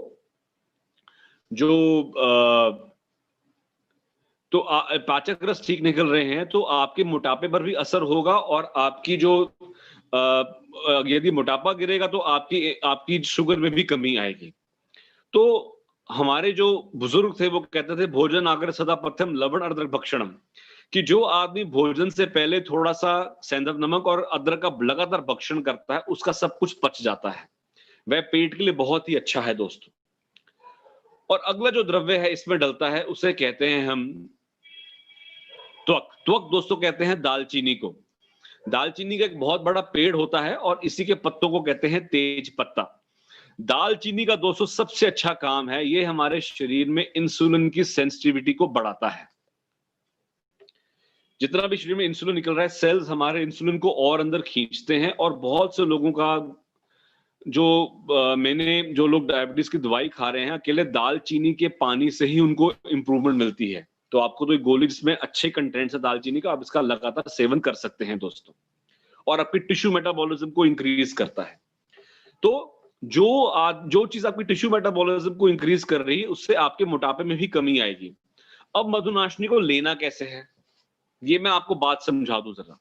पाचक रस ठीक निकल रहे हैं तो आपके मोटापे पर भी असर होगा, और आपकी जो यदि मोटापा गिरेगा तो आपकी शुगर में भी कमी आएगी। तो हमारे जो बुजुर्ग थे वो कहते थे भोजन आगर सदा पथ्यम लवण अदरक भक्षणम, कि जो आदमी भोजन से पहले थोड़ा सा सेंधव नमक और अदरक का लगातार भक्षण करता है उसका सब कुछ पच जाता है, वह पेट के लिए बहुत ही अच्छा है दोस्तों। और अगला जो द्रव्य है इसमें डलता है उसे कहते हैं हम त्वक। त्वक दोस्तों कहते हैं दालचीनी को। दालचीनी का एक बहुत बड़ा पेड़ होता है और इसी के पत्तों को कहते हैं तेज पत्ता। दालचीनी का दोस्तों सबसे अच्छा काम है, ये हमारे शरीर में इंसुलिन की सेंसिटिविटी को बढ़ाता है। जितना भी शरीर में इंसुलिन निकल रहा है, सेल्स हमारे इंसुलिन को और अंदर खींचते हैं, और बहुत से लोगों का मैंने जो लोग डायबिटीज की दवाई खा रहे हैं, अकेले दालचीनी के पानी से ही उनको इंप्रूवमेंट मिलती है। तो आपको तो एक गोली जिसमें अच्छे कंटेंट्स है दालचीनी का, आप इसका लगातार सेवन कर सकते हैं दोस्तों, और आपकी टिश्यू मेटाबॉलिज्म को इंक्रीज करता है। तो जो चीज आपकी टिश्यू मेटाबॉलिज्म को इंक्रीज कर रही है, उससे आपके मोटापे में भी कमी आएगी। अब मधुनाशनी को लेना कैसे है, ये मैं आपको बात समझा दूं जरा।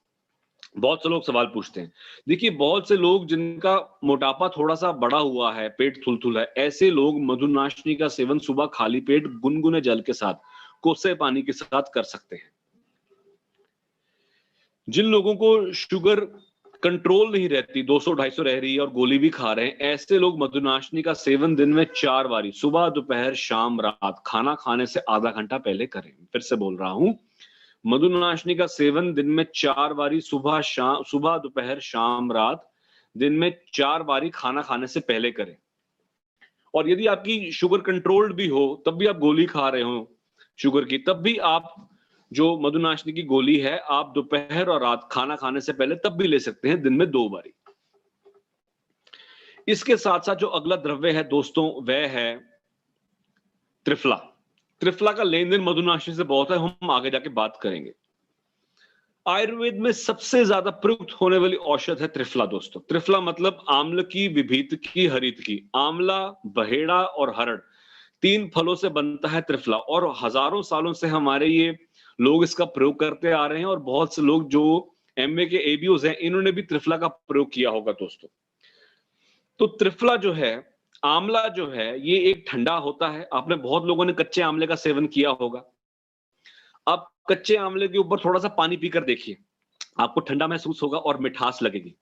बहुत से लोग सवाल पूछते हैं। देखिए, बहुत से लोग जिनका मोटापा थोड़ा सा बड़ा हुआ है, पेट थुलथुल है, ऐसे लोग मधुनाशनी का सेवन सुबह खाली पेट गुनगुने जल के साथ, कोसे पानी के साथ कर सकते हैं। जिन लोगों को शुगर कंट्रोल नहीं रहती, 200-250 रह रही है और गोली भी खा रहे हैं, ऐसे लोग मधुनाशनी का सेवन दिन में 4 बारी, सुबह, दोपहर, शाम, रात, खाना खाने से आधा घंटा पहले करें। फिर से बोल रहा हूं, मधुनाशनी का सेवन दिन में 4 बारी, सुबह, दोपहर, शाम, रात, दिन में 4 बारी खाना खाने से पहले करें। और यदि आपकी शुगर कंट्रोल्ड भी हो, तब भी आप गोली खा रहे हो शुगर की, तब भी आप जो मधुनाशनी की गोली है, आप दोपहर और रात खाना खाने से पहले तब भी ले सकते हैं, दिन में 2 बारी। इसके साथ साथ जो अगला द्रव्य है दोस्तों, वह है त्रिफला। त्रिफला का लेन देन मधुनाशनी से बहुत है, हम आगे जाके बात करेंगे। आयुर्वेद में सबसे ज्यादा प्रयुक्त होने वाली औषध है त्रिफला दोस्तों। त्रिफला मतलब आम्ल की, विभीत की, हरित की। आंवला, बहेड़ा और हरड़, 3 फलों से बनता है त्रिफला, और हजारों सालों से हमारे ये लोग इसका प्रयोग करते आ रहे हैं, और बहुत से लोग जो एमए के एबीओज हैं, इन्होंने भी त्रिफला का प्रयोग किया होगा दोस्तों। तो त्रिफला जो है, आंवला जो है, ये एक ठंडा होता है। आपने बहुत लोगों ने कच्चे आंवले का सेवन किया होगा। आप कच्चे आंवले के ऊपर थोड़ा सा पानी पीकर देखिए, आपको ठंडा महसूस होगा और मिठास लगेगी।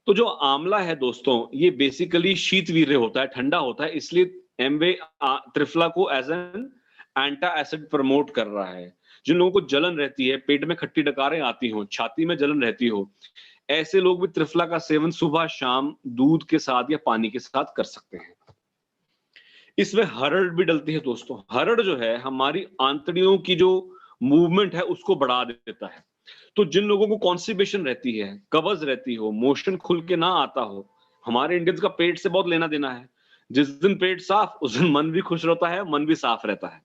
तो जो आंवला है दोस्तों, ये बेसिकली शीतवीर्य होता है, ठंडा होता है, इसलिए एमवे त्रिफला को एज एन एंटा एसिड प्रमोट कर रहा है। जिन लोगों को जलन रहती है, पेट में खट्टी डकारें आती हो, छाती में जलन रहती हो, ऐसे लोग भी त्रिफला का सेवन सुबह शाम दूध के साथ या पानी के साथ कर सकते हैं। इसमें हरड़ भी डलती है दोस्तों। हरड़ जो है, हमारी आंतड़ियों की जो मूवमेंट है उसको बढ़ा देता है। तो जिन लोगों को कॉन्स्टिपेशन रहती है, कब्ज रहती हो, मोशन खुल के ना आता हो, हमारे इंडियंस का पेट से बहुत लेना देना है। जिस दिन पेट साफ, उस दिन मन भी खुश रहता है, मन भी साफ रहता है।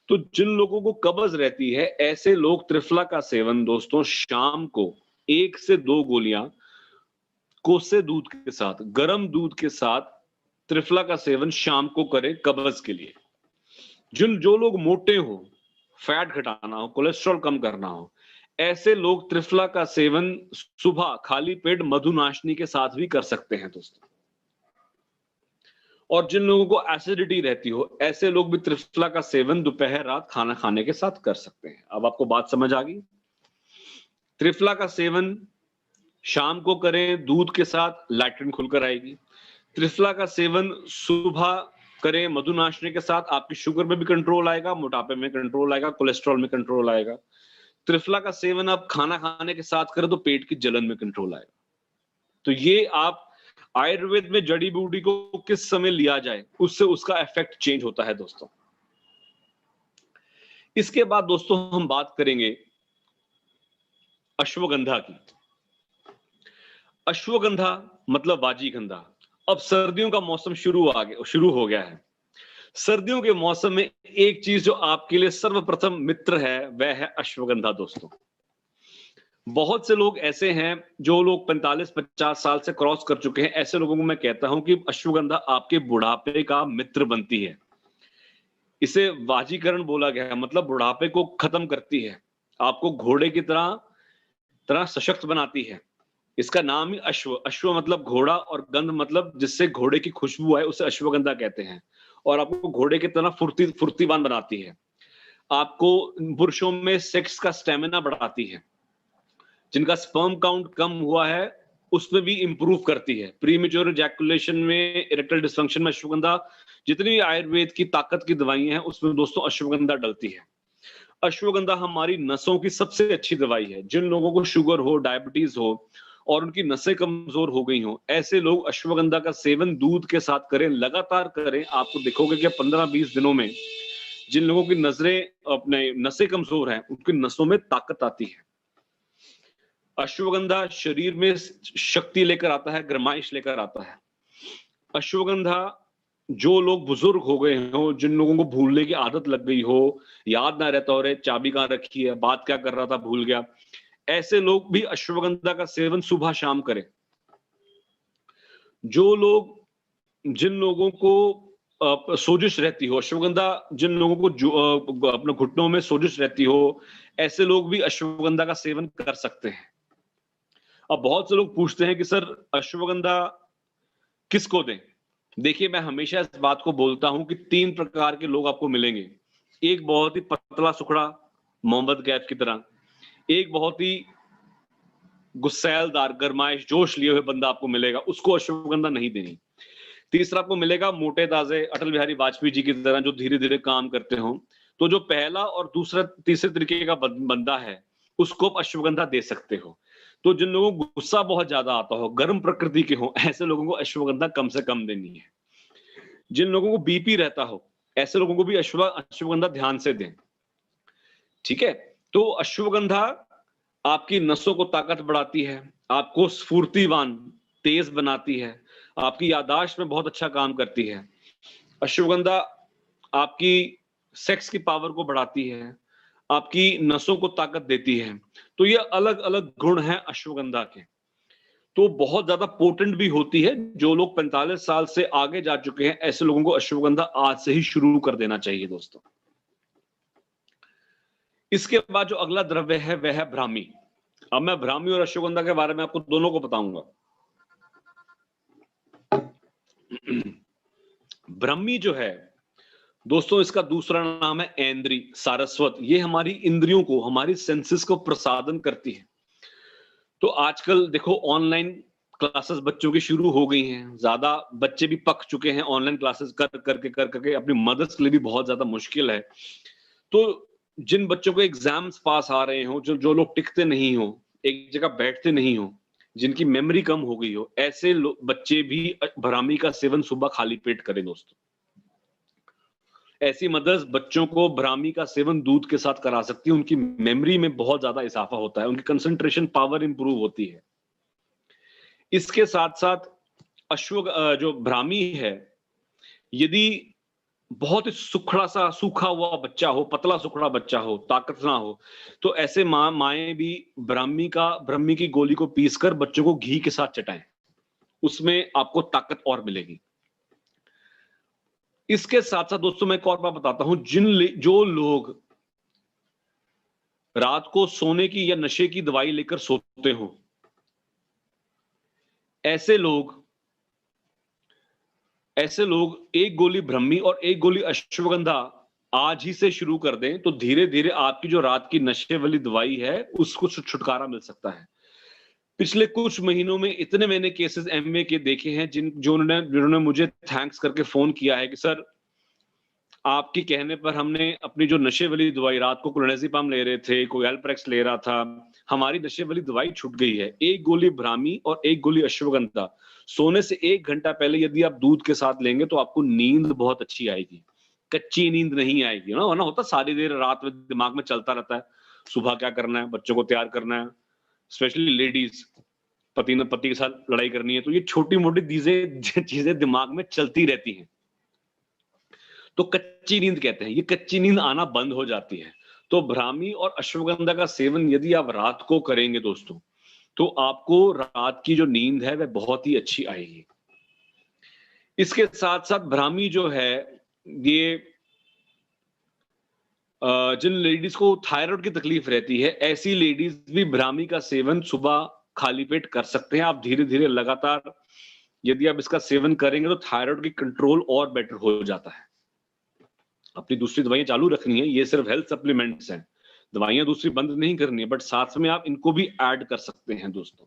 तो जिन लोगों को कब्ज रहती है, ऐसे लोग त्रिफला का सेवन दोस्तों शाम को 1 से 2 गोलियां कोसे दूध के साथ, गर्म दूध के साथ त्रिफला का सेवन शाम को करें कब्ज के लिए। जो लोग मोटे हो, फैट घटाना हो, कोलेस्ट्रॉल कम करना हो, ऐसे लोग त्रिफला का सेवन सुबह खाली पेट मधुनाशनी के साथ भी कर सकते हैं दोस्तों। और जिन लोगों को एसिडिटी रहती हो, ऐसे लोग भी त्रिफला का सेवन दोपहर रात खाना खाने के साथ कर सकते हैं। अब आपको बात समझ आ गई। त्रिफला का सेवन शाम को करें दूध के साथ, लैट्रिन खुलकर आएगी। त्रिफला का सेवन सुबह करें मधुनाशनी के साथ, आपकी शुगर में भी कंट्रोल आएगा, मोटापे में कंट्रोल आएगा, कोलेस्ट्रॉल में कंट्रोल आएगा। त्रिफला का सेवन आप खाना खाने के साथ करें तो पेट की जलन में कंट्रोल आएगा। तो ये आप आयुर्वेद में जड़ी बूटी को किस समय लिया जाए, उससे उसका इफेक्ट चेंज होता है दोस्तों। इसके बाद दोस्तों हम बात करेंगे अश्वगंधा की। अश्वगंधा मतलब बाजीगंधा। अब सर्दियों का मौसम शुरू हो गया है। सर्दियों के मौसम में एक चीज जो आपके लिए सर्वप्रथम मित्र है, वह है अश्वगंधा दोस्तों। बहुत से लोग ऐसे हैं जो लोग 45-50 साल से क्रॉस कर चुके हैं, ऐसे लोगों को मैं कहता हूं कि अश्वगंधा आपके बुढ़ापे का मित्र बनती है। इसे वाजीकरण बोला गया है, मतलब बुढ़ापे को खत्म करती है, आपको घोड़े की तरह सशक्त बनाती है। इसका नाम ही अश्व मतलब घोड़ा, और गंध मतलब जिससे घोड़े की खुशबू है, उसे अश्वगंधा कहते हैं। और आपको घोड़े की तरह फुर्तीवान बनाती है। आपको पुरुषों में सेक्स का स्टेमिना बढ़ाती है। जिनका स्पर्म काउंट कम हुआ है उसमें भी इंप्रूव करती है। प्रीमेच्योर इजैकुलेशन में, इरेक्टाइल डिसफंक्शन में अश्वगंधा, जितनी भी आयुर्वेद की ताकत की दवाइयां हैं उसमें दोस्तों अश्वगंधा डलती है। अश्वगंधा हमारी नसों की सबसे अच्छी दवाई है। जिन लोगों को शुगर हो, डायबिटीज हो और उनकी नसें कमजोर हो गई हो, ऐसे लोग अश्वगंधा का सेवन दूध के साथ करें, लगातार करें। आपको देखोगे कि 15-20 दिनों में जिन लोगों की नसें कमजोर हैं, उनकी नसों में ताकत आती है। अश्वगंधा शरीर में शक्ति लेकर आता है, गर्माइश लेकर आता है। अश्वगंधा जो लोग बुजुर्ग हो गए हो, जिन लोगों को भूलने की आदत लग गई हो, याद ना रहता हो रे चाबी कहाँ रखी है, बात क्या कर रहा था भूल गया, ऐसे लोग भी अश्वगंधा का सेवन सुबह शाम करें। जिन लोगों को सोजिश रहती हो, अश्वगंधा जिन लोगों को जो अपने घुटनों में सोजिश रहती हो, ऐसे लोग भी अश्वगंधा का सेवन कर सकते हैं। अब बहुत से लोग पूछते हैं कि सर अश्वगंधा किसको दें? देखिए, मैं हमेशा इस बात को बोलता हूं कि 3 प्रकार के लोग आपको मिलेंगे। एक बहुत ही पतला सुखड़ा मोहम्मद कैफ की तरह, एक बहुत ही गुस्सैलदार गरमाइश जोश लिए हुए बंदा आपको मिलेगा, उसको अश्वगंधा नहीं देनी। तीसरा आपको मिलेगा मोटे ताजे अटल बिहारी वाजपेयी जी की तरह जो धीरे धीरे काम करते हो। तो जो पहला और दूसरा तीसरे तरीके का बंदा है, उसको आप अश्वगंधा दे सकते हो। तो जिन लोगों को गुस्सा बहुत ज्यादा आता हो, गर्म प्रकृति के हो, ऐसे लोगों को अश्वगंधा कम से कम देनी है। जिन लोगों को बीपी रहता हो, ऐसे लोगों को भी अश्वगंधा ध्यान से दें। ठीक है, तो अश्वगंधा आपकी नसों को ताकत बढ़ाती है, आपको स्फूर्तिवान तेज बनाती है, आपकी याददाश्त में बहुत अच्छा काम करती है। अश्वगंधा आपकी सेक्स की पावर को बढ़ाती है, आपकी नसों को ताकत देती है। तो ये अलग अलग गुण हैं अश्वगंधा के। तो बहुत ज्यादा पोटेंट भी होती है। जो लोग 45 साल से आगे जा चुके हैं, ऐसे लोगों को अश्वगंधा आज से ही शुरू कर देना चाहिए दोस्तों। इसके बाद जो अगला द्रव्य है वह है ब्राह्मी। अब मैं ब्राह्मी और अश्वगंधा के बारे में आपको दोनों को बताऊंगा। ब्राह्मी जो है दोस्तों, इसका दूसरा नाम है ऐन्द्री सारस्वत। ये हमारी इंद्रियों को, हमारी सेंसेस को प्रसादन करती है। तो आजकल देखो ऑनलाइन क्लासेस बच्चों की शुरू हो गई हैं, ज्यादा बच्चे भी पक चुके हैं ऑनलाइन क्लासेस कर करके अपनी मदद के लिए भी बहुत ज्यादा मुश्किल है। तो जिन बच्चों को एग्जाम्स पास आ रहे हो, जो लोग टिकते नहीं हो, एक जगह बैठते नहीं हो, जिनकी मेमोरी कम हो गई हो, ऐसे बच्चे भी ब्राह्मी का सेवन सुबह खाली पेट करें दोस्तों। ऐसी मदर्स बच्चों को ब्राह्मी का सेवन दूध के साथ करा सकती है। उनकी मेमोरी में बहुत ज्यादा इजाफा होता है, उनकी कंसंट्रेशन पावर इंप्रूव होती है। इसके साथ साथ जो ब्राह्मी है, यदि बहुत ही सुखड़ा सा सूखा हुआ बच्चा हो, पतला सुखड़ा बच्चा हो, ताकत ना हो, तो ऐसे माएं भी ब्राह्मी की गोली को पीसकर बच्चों को घी के साथ चटाएं, उसमें आपको ताकत और मिलेगी। इसके साथ साथ दोस्तों मैं एक और बात बताता हूं, जो लोग रात को सोने की या नशे की दवाई लेकर सोते हो, ऐसे लोग एक गोली ब्राह्मी और एक गोली अश्वगंधा आज ही से शुरू कर दें, तो धीरे धीरे आपकी जो रात की नशे वाली दवाई है उसको छुटकारा मिल सकता है। पिछले कुछ महीनों में इतने मैंने केसेस एमवे के देखे हैं जिन्होंने मुझे थैंक्स करके फोन किया है कि सर आपके कहने पर हमने अपनी जो नशे वाली दवाई, रात को क्लोनाज़ेपाम ले रहे थे, कोई एल्प्रेक्स ले रहा था, हमारी नशे वाली दवाई छूट गई है। एक गोली ब्राह्मी और एक गोली अश्वगंधा सोने से 1 घंटा पहले यदि आप दूध के साथ लेंगे तो आपको नींद बहुत अच्छी आएगी, कच्ची नींद नहीं आएगी ना। वरना होता सारी देर रात में दिमाग में चलता रहता है, सुबह क्या करना है, बच्चों को तैयार करना है, स्पेशली लेडीज, पति के साथ लड़ाई करनी है, तो ये छोटी मोटी चीजें दिमाग में चलती रहती हैं, तो कच्ची नींद कहते हैं। ये कच्ची नींद आना बंद हो जाती है। तो ब्राह्मी और अश्वगंधा का सेवन यदि आप रात को करेंगे दोस्तों, तो आपको रात की जो नींद है वह बहुत ही अच्छी आएगी। इसके साथ साथ ब्राह्मी जो है, ये जिन लेडीज को थायराइड की तकलीफ रहती है, ऐसी लेडीज भी ब्राह्मी का सेवन सुबह खाली पेट कर सकते हैं। आप धीरे धीरे लगातार यदि आप इसका सेवन करेंगे तो थायराइड की कंट्रोल और बेटर हो जाता है। अपनी दूसरी दवाइयां चालू रखनी है, ये सिर्फ हेल्थ सप्लीमेंट्स हैं, दवाइयां दूसरी बंद नहीं करनी है, बट साथ में आप इनको भी ऐड कर सकते हैं दोस्तों।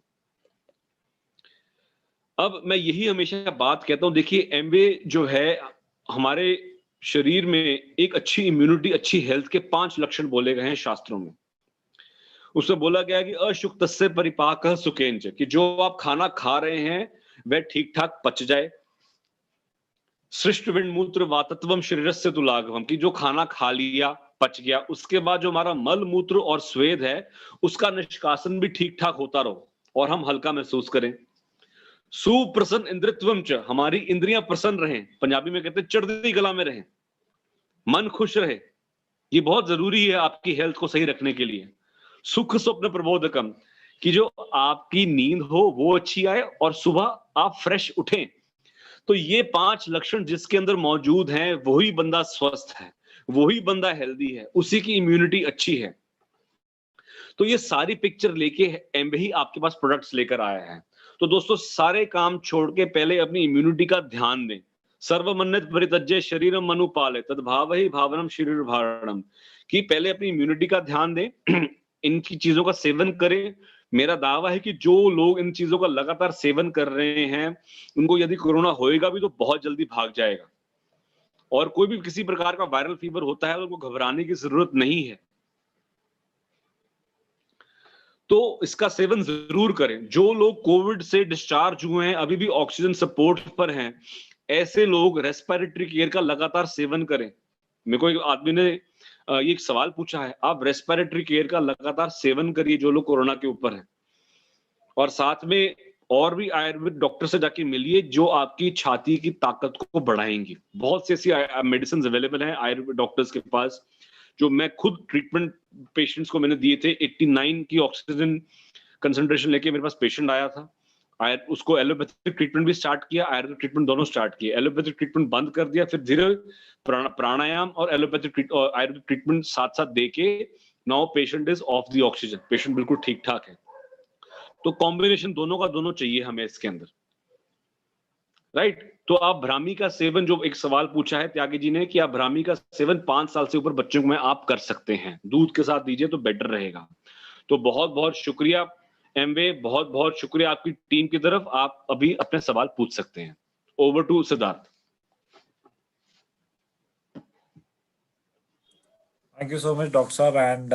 अब मैं यही हमेशा बात कहता हूं, देखिए एमवे जो है हमारे शरीर में एक अच्छी इम्यूनिटी, अच्छी हेल्थ के 5 लक्षण बोले गए हैं शास्त्रों में। उसमें बोला गया कि अशुक्तस्य परिपाकः सुखेन च, कि जो आप खाना खा रहे हैं वह ठीक ठाक पच जाए। सृष्ट विंड मूत्र वातत्वम शरीरस्य तुलाघवम, कि जो खाना खा लिया पच गया, उसके बाद जो हमारा मल मूत्र और स्वेद है उसका निष्कासन भी ठीक ठाक होता रहो और हम हल्का महसूस करें। सुप्रसन्न इंद्रित्वम च, हमारी इंद्रियां प्रसन्न रहें, पंजाबी में कहते हैं चढ़ती कला में रहें, मन खुश रहे, ये बहुत जरूरी है आपकी हेल्थ को सही रखने के लिए। सुख स्वप्न प्रबोधकम, कि जो आपकी नींद हो वो अच्छी आए और सुबह आप फ्रेश उठें। तो ये 5 लक्षण जिसके अंदर मौजूद हैं, वही बंदा स्वस्थ है, वही बंदा हेल्दी है, उसी की इम्यूनिटी अच्छी है। तो ये सारी पिक्चर लेके एम्बे ही आपके पास प्रोडक्ट्स लेकर आया है। तो दोस्तों, सारे काम छोड़ के पहले अपनी इम्यूनिटी का ध्यान दें। सर्वमन्नित परित्यज्य शरीरम मनुपाले तद्भावहि भावनम शरीर भारणम, कि पहले अपनी इम्यूनिटी का ध्यान दें, इनकी चीजों का सेवन करें। मेरा दावा है कि जो लोग इन चीजों का लगातार सेवन कर रहे हैं, उनको यदि कोरोना होएगा भी तो बहुत जल्दी भाग जाएगा। और कोई भी किसी प्रकार का वायरल फीवर होता है तो उनको घबराने की जरूरत नहीं है। तो इसका सेवन जरूर करें। जो लोग कोविड से डिस्चार्ज हुए हैं, अभी भी ऑक्सीजन सपोर्ट पर हैं, ऐसे लोग रेस्पिरेटरी केयर का लगातार सेवन करें। मेरे को एक आदमी ने ये एक सवाल पूछा है, आप रेस्पिरेटरी केयर का लगातार सेवन करिए जो लोग कोरोना के ऊपर हैं, और साथ में और भी आयुर्वेद डॉक्टर से जाके मिलिए जो आपकी छाती की ताकत को बढ़ाएंगी। बहुत सी ऐसी मेडिसिन अवेलेबल हैं आयुर्वेद डॉक्टर्स के पास, जो मैं खुद ट्रीटमेंट पेशेंट्स को मैंने दिए थे। 89 की ऑक्सीजन कंसंट्रेशन लेके मेरे पास पेशेंट आया था, उसको एलोपैथिक ट्रीटमेंट भी स्टार्ट किया, आयुर्वेदिक ट्रीटमेंट दोनों स्टार्ट किए। एलोपैथिक ट्रीटमेंट बंद कर दिया, फिर धीरे प्राणायाम और एलोपैथिक और आयुर्वेदिक ट्रीटमेंट साथ साथ देके now patient is of the oxygen, patient बिल्कुल ठीक ठाक है। तो कॉम्बिनेशन दोनों का दोनों चाहिए हमें इसके अंदर, राइट। तो आप ब्राह्मी का सेवन, जो एक सवाल पूछा है त्यागी जी ने, कि आप ब्राह्मी का सेवन 5 साल से ऊपर बच्चों में आप कर सकते हैं, दूध के साथ दीजिए तो बेटर रहेगा। तो बहुत बहुत शुक्रिया एमवे, बहुत बहुत शुक्रिया आपकी टीम की तरफ। आप अभी अपने सवाल पूछ सकते हैं। Over to Siddharth. Thank you so much doctor साहब, एंड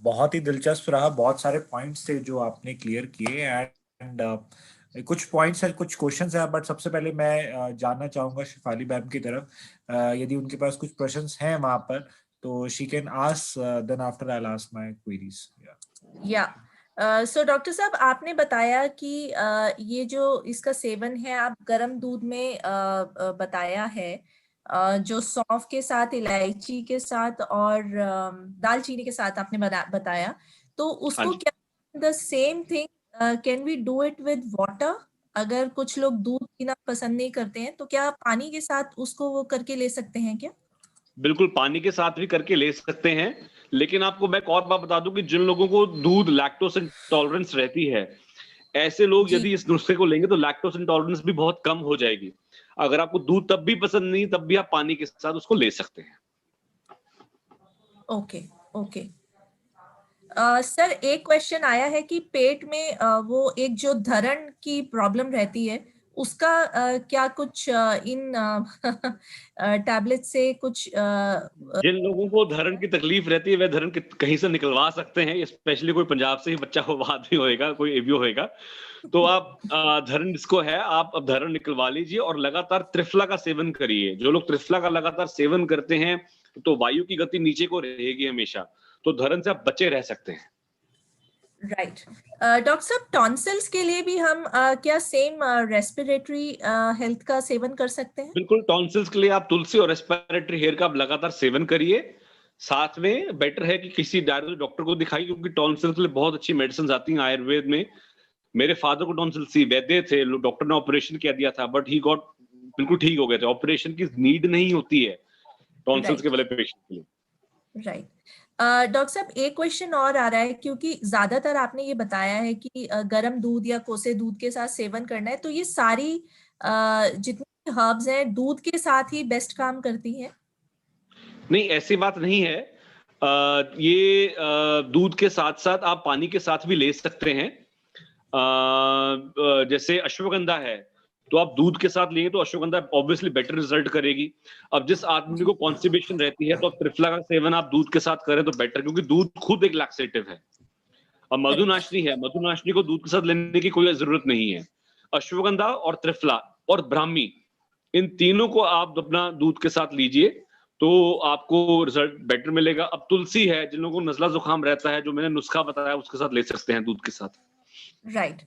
बहुत ही दिलचस्प रहा, बहुत सारे पॉइंट्स थे जो आपने क्लियर किए, एंड कुछ पॉइंट्स है, कुछ क्वेश्चंस है, बट सबसे पहले मैं जानना चाहूंगा शिफाली मैम की तरफ, यदि उनके पास कुछ प्रश्न हैं वहां पर तो she can ask, then after I will ask my queries. या सो डॉक्टर साहब, आपने बताया कि ये जो इसका सेवन है आप गर्म दूध में बताया है, जो सौंफ के साथ, इलायची के साथ और दालचीनी के साथ आपने बताया, तो उसको क्या the same thing can we do it with water? अगर कुछ लोग दूध पीना पसंद नहीं करते हैं तो क्या पानी के साथ उसको वो करके ले सकते हैं क्या? बिल्कुल, पानी के साथ भी करके ले सकते हैं, लेकिन आपको मैं एक और बात बता दूं कि जिन लोगों को दूध लैक्टोज इंटॉलरेंस रहती है, ऐसे लोग यदि इस नुस्खे को लेंगे तो लैक्टोज इंटॉलरेंस भी बहुत कम हो जाएगी। अगर आपको दूध तब भी पसंद नहीं, तब भी आप पानी के साथ उसको ले सकते हैं। Okay okay. सर, एक क्वेश्चन आया है कि पेट में वो एक जो धरण की प्रॉब्लम रहती है, उसका क्या कुछ इन टैबलेट से कुछ जिन लोगों को धरण की तकलीफ रहती है, वे धरण कहीं से निकलवा सकते हैं। स्पेशली कोई पंजाब से ही बच्चा हो, बात भी होएगा, कोई एवियो होएगा, तो आप धरण जिसको है, आप अब धरण निकलवा लीजिए और लगातार त्रिफला का सेवन करिए। जो लोग त्रिफला का लगातार सेवन करते हैं तो वायु की गति नीचे को रहेगी हमेशा, तो धरण से आप बचे रह सकते हैं। राइट। डॉक्टर साहब, टॉन्सिल्स के लिए भी हम क्या सेम रेस्पिरेटरी हेल्थ का सेवन कर सकते हैं? बिल्कुल, टॉन्सिल्स के लिए आप तुलसी और रेस्पिरेटरी हेयर का आप लगातार सेवन करिए। साथ में बेटर है कि किसी डॉक्टर को दिखाइए, क्योंकि टॉन्सिल्स के लिए बहुत अच्छी मेडिसिन आती हैं आयुर्वेद में। मेरे फादर को टॉन्सिल्स थी, वैद्य थे, डॉक्टर ने ऑपरेशन किया दिया था, बट ही गॉट बिल्कुल ठीक हो गए थे। ऑपरेशन की नीड नहीं होती है टॉन्सिल्स के वाले पेशेंट के लिए। राइट। डॉक्टर साहब, एक क्वेश्चन और आ रहा है, क्योंकि ज्यादातर आपने ये बताया है कि गर्म दूध या कोसे दूध के साथ सेवन करना है, तो ये सारी जितनी हर्ब्स हैं दूध के साथ ही बेस्ट काम करती हैं? नहीं, ऐसी बात नहीं है। ये दूध के साथ साथ आप पानी के साथ भी ले सकते हैं। जैसे अश्वगंधा है, तो आप दूध के साथ लेंगे तो अश्वगंधा ऑब्वियसली बेटर रिजल्ट करेगी। अब जिस आदमी को कॉन्स्टिपेशन रहती है तो त्रिफला का सेवन आप दूध के साथ करें तो बेटर, क्योंकि दूध खुद एक लैक्सेटिव है। अब मधुनाशनी है, मधुनाशनी को दूध के साथ लेने की कोई जरूरत नहीं है। अश्वगंधा और त्रिफला और ब्राह्मी, इन तीनों को आप अपना दूध के साथ लीजिए तो आपको रिजल्ट बेटर मिलेगा। अब तुलसी है, जिन लोगों को नजला जुकाम रहता है, जो मैंने नुस्खा बताया उसके साथ ले सकते हैं दूध के साथ। राइट।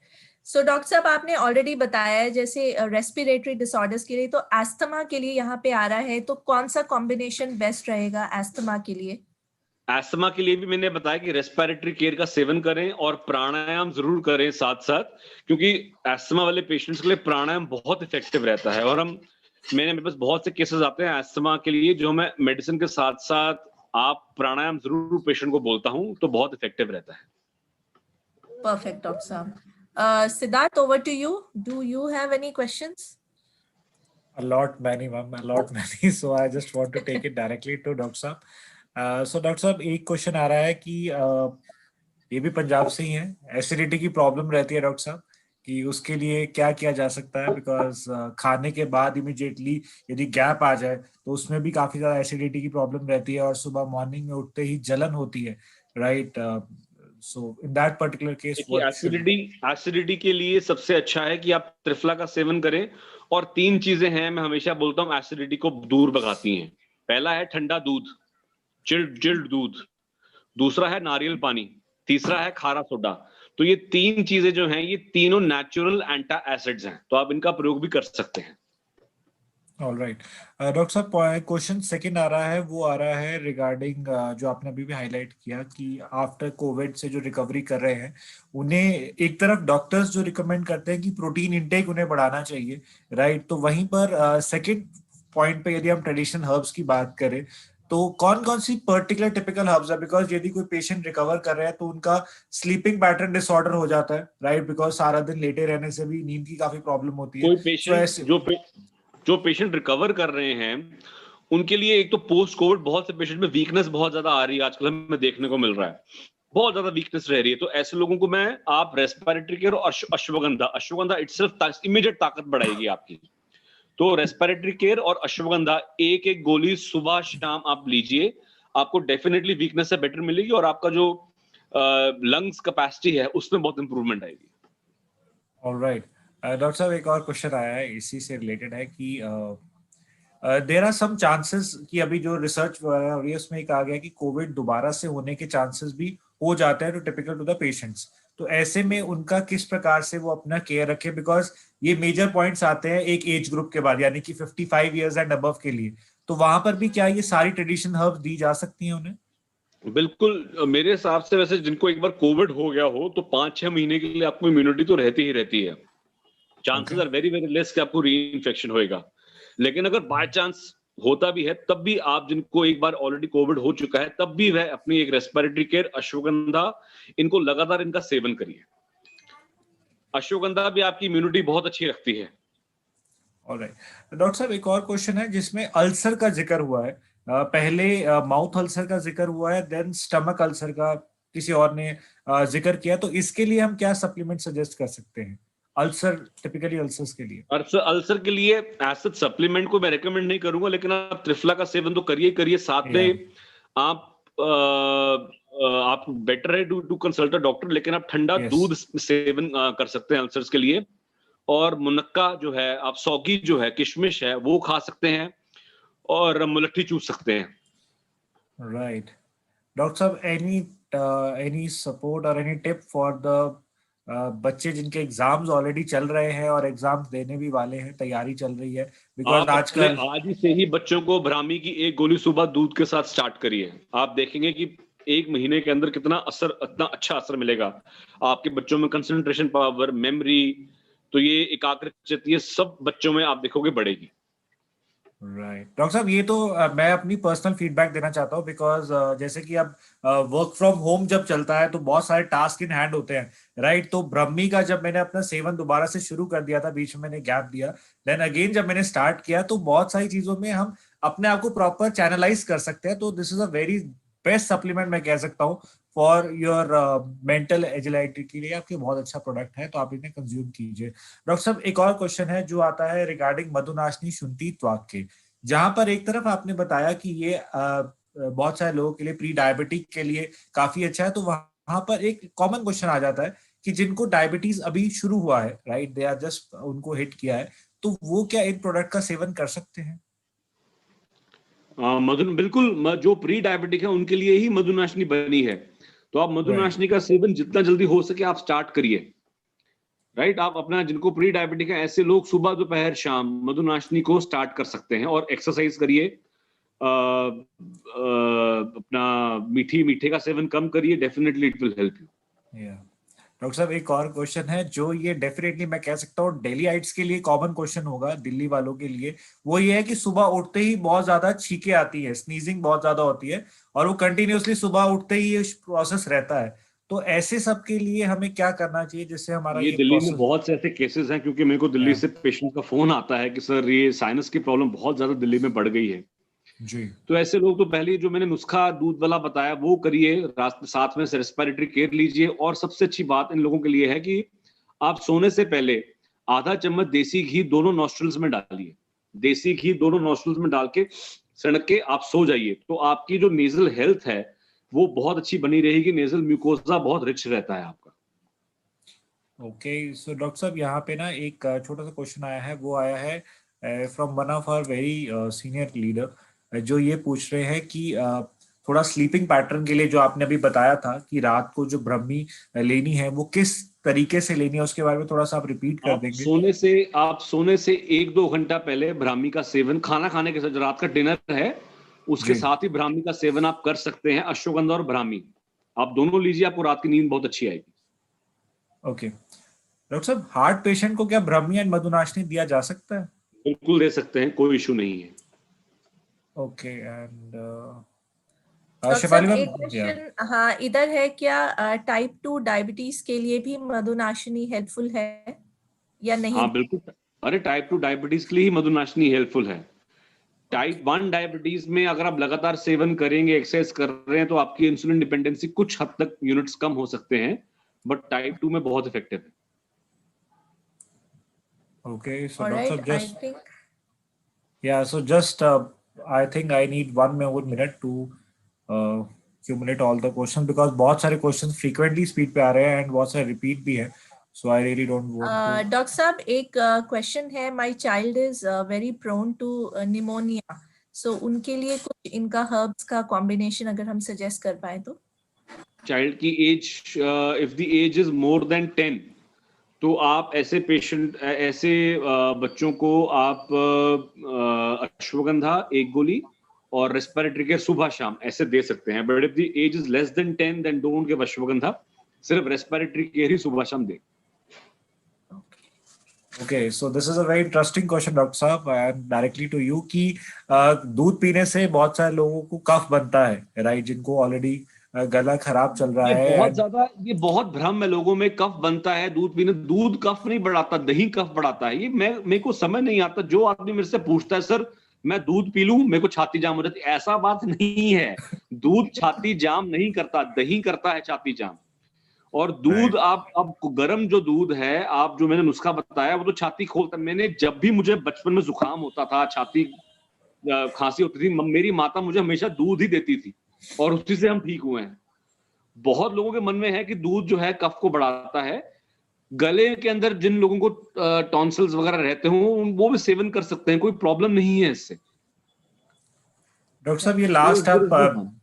सो डॉक्टर साहब आपने ऑलरेडी बताया है जैसे रेस्पिरेटरी डिसऑर्डर्स के लिए, तो एस्थमा के लिए यहाँ पे आ रहा है, तो कौन सा कॉम्बिनेशन बेस्ट रहेगा एस्थमा के लिए? एस्थमा के लिए भी मैंने बताया कि रेस्पिरेटरी केयर का सेवन करें और प्राणायाम जरूर करें साथ साथ, क्योंकि एस्थमा वाले पेशेंट्स के लिए प्राणायाम बहुत इफेक्टिव रहता है। और मेरे पास बहुत से केसेस आते हैं एस्थमा के लिए जो मैं मेडिसिन के साथ साथ आप प्राणायाम जरूर पेशेंट को बोलता हूं, तो बहुत इफेक्टिव रहता है। Perfect, Dr. Sam. Siddharth, over to you. Do you have any questions? A lot many, ma'am, a lot many. So I just want to take it directly to Dr. Saab. So Dr. Saab, एक question आ रहा है कि ये भी पंजाब से ही है, acidity की problem रहती है डॉक्टर साहब, कि उसके लिए क्या किया जा सकता है? बिकॉज खाने के बाद इमीडिएटली यदि गैप आ जाए तो उसमें भी काफी ज्यादा एसिडिटी की प्रॉब्लम रहती है और सुबह मॉर्निंग में उठते ही जलन होती है, right? So in that particular case acidity के लिए सबसे अच्छा है कि आप त्रिफला का सेवन करें। और 3 चीजें हैं मैं हमेशा बोलता हूं एसिडिटी को दूर भगाती हैं। पहला है ठंडा दूध, चिल्ड दूध, दूसरा है नारियल पानी, तीसरा है खारा सोडा। तो ये 3 चीजें जो हैं ये तीनों नेचुरल एंटा एसिड्स हैं, तो आप इनका प्रयोग भी कर सकते हैं। ऑलराइट डॉक्टर साहब, क्वेश्चन सेकंड आ रहा है, वो आ रहा है रिगार्डिंग जो आपने अभी भी हाईलाइट किया कि आफ्टर कोविड से जो रिकवरी कर रहे हैं उन्हें एक तरफ डॉक्टर्स जो रिकमेंड करते हैं कि प्रोटीन इंटेक उन्हें बढ़ाना चाहिए, राइट? तो वहीं पर सेकंड पॉइंट पे यदि हम ट्रेडिशनल हर्ब्स की बात करें तो कौन कौन सी पर्टिकुलर टिपिकल हर्ब्स है? बिकॉज यदि कोई पेशेंट रिकवर कर रहे हैं तो उनका स्लीपिंग पैटर्न डिसऑर्डर हो जाता है, राइट? बिकॉज सारा दिन लेटे रहने से भी नींद की काफी प्रॉब्लम होती है। कोई पेशेंट जो पेशेंट रिकवर कर रहे हैं उनके लिए एक तो पोस्ट कोविड बहुत से पेशेंट में वीकनेस बहुत ज्यादा आ रही है, आजकल हमें देखने को मिल रहा है, बहुत ज्यादा वीकनेस रह रही है। तो ऐसे लोगों को मैं आप रेस्पिरेटरी केयर और अश्वगंधा इटसेल्फ इमीडिएट ताकत बढ़ाएगी आपकी। तो रेस्पिरेटरी केयर और अश्वगंधा एक गोली सुबह शाम आप लीजिए, आपको डेफिनेटली वीकनेस से बेटर मिलेगी और आपका जो लंग्स कैपेसिटी है उसमें बहुत इंप्रूवमेंट आएगी। ऑलराइट डॉक्टर साहब, एक और क्वेश्चन आया है इसी से रिलेटेड है कि देयर आर सम चांसेस कि अभी जो रिसर्च हो रही है उसमें कहा गया कि कोविड दोबारा से होने के चांसेस भी हो जाते हैं, तो टिपिकल टू द पेशेंट्स। तो ऐसे में उनका किस प्रकार से वो अपना केयर रखे? बिकॉज ये मेजर पॉइंट्स आते हैं एक एज ग्रुप के बाद, यानी कि 55 इयर्स एंड अबव के लिए। तो वहां पर भी क्या ये सारी ट्रेडिशनल हर्ब्स दी जा सकती हैं उन्हें? बिल्कुल, मेरे हिसाब से वैसे जिनको एक बार कोविड हो गया हो तो 5-6 महीने के लिए आपको इम्यूनिटी तो रहती है। Chances are very very less कि आपको री इन्फेक्शन होएगा। लेकिन अगर बाय चांस होता भी है तब भी आप जिनको एक बार ऑलरेडी कोविड हो चुका है तब भी वह अपनी एक रेस्पिरेटरी केयर अश्वगंधा इनको लगातार इनका सेवन करिए। अश्वगंधा भी आपकी इम्यूनिटी बहुत अच्छी रखती है। ऑलराइट डॉक्टर साहब, एक और क्वेश्चन है जिसमें अल्सर का जिक्र हुआ है। पहले माउथ अल्सर का जिक्र हुआ है, देन स्टमक अल्सर का किसी और ने जिक्र किया। तो इसके लिए हम क्या सप्लीमेंट सजेस्ट कर सकते हैं अल्सर, टिपिकली अल्सर्स के लिए? अल्सर के लिए एसिड सप्लीमेंट को मैं रेकमेंड नहीं करूंगा, लेकिन आप त्रिफला का सेवन तो करिए साथ में आप बेटर है टू कंसल्ट अ डॉक्टर, लेकिन आप ठंडा दूध सेवन कर सकते हैं अल्सर्स के लिए। और मुनक्का जो है, आप सौगी जो है, किशमिश है, वो खा सकते हैं और मुलट्ठी चूस सकते हैं। राइट डॉक्टर साहब, एनी सपोर्ट और एनी टिप फॉर द बच्चे जिनके एग्जाम्स ऑलरेडी चल रहे हैं और एग्जाम्स देने भी वाले हैं, तैयारी चल रही है? बिकॉज आजकल आज ही से ही बच्चों को ब्राह्मी की 1 गोली सुबह दूध के साथ स्टार्ट करिए। आप देखेंगे कि 1 महीने के अंदर इतना अच्छा असर मिलेगा आपके बच्चों में। कंसंट्रेशन पावर, मेमोरी, तो ये एकाग्रता, ये सब बच्चों में आप देखोगे बढ़ेगी। राइट डॉक्टर साहब, ये तो मैं अपनी पर्सनल फीडबैक देना चाहता हूँ बिकॉज जैसे कि अब वर्क फ्रॉम होम जब चलता है तो बहुत सारे टास्क इन हैंड होते हैं, राइट? तो ब्रह्मी का जब मैंने अपना सेवन दोबारा से शुरू कर दिया था, बीच में मैंने गैप दिया, देन अगेन जब मैंने स्टार्ट किया, तो बहुत सारी चीजों में हम अपने आप को प्रॉपर चैनलाइज कर सकते हैं। तो this is a very best supplement मैं कह सकता हूँ फॉर योर मेंटल एजिलिटी के लिए। आपके बहुत अच्छा प्रोडक्ट है, तो आप इन्हें कंज्यूम कीजिए। डॉक्टर साहब, एक और क्वेश्चन है जो आता है रिगार्डिंग मधुनाशनी शुंठी त्वाक के, जहां पर एक तरफ आपने बताया कि ये बहुत सारे लोगों के लिए प्री डायबिटिक के लिए काफी अच्छा है। तो वहां पर एक कॉमन क्वेश्चन आ जाता है कि जिनको डायबिटीज अभी शुरू हुआ है, राइट, दे आर जस्ट उनको हिट किया है, तो वो क्या इन प्रोडक्ट का सेवन कर सकते हैं? बिल्कुल, जो प्री डायबिटिक है उनके लिए ही मधुनाशनी बनी है। तो आप मधुनाशनी का सेवन जितना जल्दी हो सके आप स्टार्ट करिए। राइट। आप अपना जिनको प्री डायबिटिक है ऐसे लोग सुबह दोपहर शाम मधुनाशनी को स्टार्ट कर सकते हैं और एक्सरसाइज करिए। अपना मीठे का सेवन कम करिए, definitely it will help you. Doctor साहब एक और क्वेश्चन है जो ये डेफिनेटली मैं कह सकता हूँ डेलीइट्स के लिए कॉमन क्वेश्चन होगा, दिल्ली वालों के लिए। वो ये है कि सुबह उठते ही बहुत ज्यादा छींकें आती है, स्नीजिंग बहुत ज्यादा होती है और वो कंटिन्यूअसली सुबह उठते ही ये प्रोसेस रहता है। तो ऐसे सब के लिए हमें क्या करना चाहिए जिससे हमारा ये ये दिल्ली में प्रोसेस। बहुत से ऐसे केसेस हैं, क्योंकि मेरे को दिल्ली से पेशेंट का फोन आता है कि सर ये साइनस की प्रॉब्लम बहुत ज्यादा दिल्ली में बढ़ गई है। जी। तो ऐसे लोग तो पहले जो मैंने नुस्खा दूध वाला बताया वो करिए, साथ में रेस्पिरेटरी केयर लीजिए। और सबसे अच्छी बात इन लोगों के लिए है कि आप सोने से पहले आधा चम्मच देसी घी दोनों नॉस्ट्रल्स में डालिए। देसी घी दोनों नॉस्ट्रल्स में डाल के सड़क के आप सो जाइए, तो आपकी जो नेजल हेल्थ है वो बहुत अच्छी बनी रहेगी। नेजल म्यूकोसा बहुत रिच रहता है आपका। ओके सो डॉक्टर साहब यहाँ पे ना एक छोटा सा क्वेश्चन आया है, वो आया है from one of our very senior leader, जो ये पूछ रहे हैं कि थोड़ा स्लीपिंग पैटर्न के लिए जो आपने अभी बताया था कि रात को जो ब्रह्मी लेनी है वो किस तरीके से लेनी है, उसके बारे में थोड़ा सा आप रिपीट कर देंगे। आप सोने से 1-2 घंटा पहले ब्राह्मी का सेवन, खाना खाने के साथ, जो रात का डिनर है उसके जी। साथ ही ब्राह्मी का सेवन आप कर सकते हैं। अश्वगंधा और ब्राह्मी आप दोनों लीजिए, आपको रात की नींद बहुत अच्छी आएगी। ओके डॉक्टर साहब, हार्ट पेशेंट को क्या ब्रह्मी एंड मधुनाशनी दिया जा सकता है? बिल्कुल दे सकते हैं, कोई इशू नहीं है। ओके एंड डॉक्टर शिफाली साहब मैम। एक क्वेश्चन हाँ इधर है, क्या टाइप 2 डायबिटीज के लिए भी मधुनाशिनी हेल्पफुल है या नहीं? हाँ बिल्कुल। अरे टाइप 2 डायबिटीज के लिए ही मधुनाशनी हेल्पफुल है। टाइप 1 डायबिटीज में अगर आप लगातार सेवन करेंगे, एक्सरसाइज कर रहे हैं, तो आपकी इंसुलिन डिपेंडेंसी कुछ हद तक यूनिट्स कम हो सकते हैं, बट टाइप 2 में बहुत इफेक्टिव है। Okay, so Dr. Alright, I just think yeah, so just I think I need 1 more minute to accumulate all the questions because बहुत सारे questions frequently speed पे आ रहे हैं and बहुत सारे repeat भी हैं, so I really don't want to. Doctor साहब एक क्वेश्चन है, my child is very prone to pneumonia, so उनके लिए कुछ इनका हर्ब्स का कॉम्बिनेशन अगर हम सजेस्ट कर पाए तो। चाइल्ड की age, if the age is more than 10, तो आप ऐसे बच्चों को आप अश्वगंधा 1 गोली और रेस्पिरेटरी के सुबह शाम ऐसे दे सकते हैं। But if the age is less than 10 then don't give ashwagandha, सिर्फ रेस्पिरेटरी केयर ही सुबह शाम दे। Okay, so this is a very interesting question, doctor sahab, and directly to you कि दूध पीने से बहुत सारे लोगों को कफ बनता है, राइट, जिनको ऑलरेडी गला खराब चल रहा है। ये बहुत भ्रम है लोगों में, कफ बनता है दूध पीने। दूध कफ नहीं बढ़ाता, दही कफ बढ़ाता है। ये मेरे को समझ नहीं आता। जो आदमी मेरे से पूछता है सर मैं दूध पी लूं मेरे को छाती जाम हो जाती है, ऐसा बात नहीं है। दूध छाती जाम नहीं करता, दही करता है छाती जाम। और दूध आप गर्म जो दूध है, आप जो मैंने नुस्खा बताया वो तो छाती खोलता। मैंने जब भी मुझे बचपन में जुकाम होता था, छाती खांसी होती थी, मेरी माता मुझे हमेशा दूध ही देती थी और उसी से हम ठीक हुए हैं। बहुत लोगों के मन में है कि दूध जो है कफ को बढ़ाता है। गले के अंदर जिन लोगों को टॉन्सिल्स वगैरह रहते हो वो भी सेवन कर सकते हैं, कोई प्रॉब्लम नहीं है इससे। डॉक्टर साहब ये लास्ट आप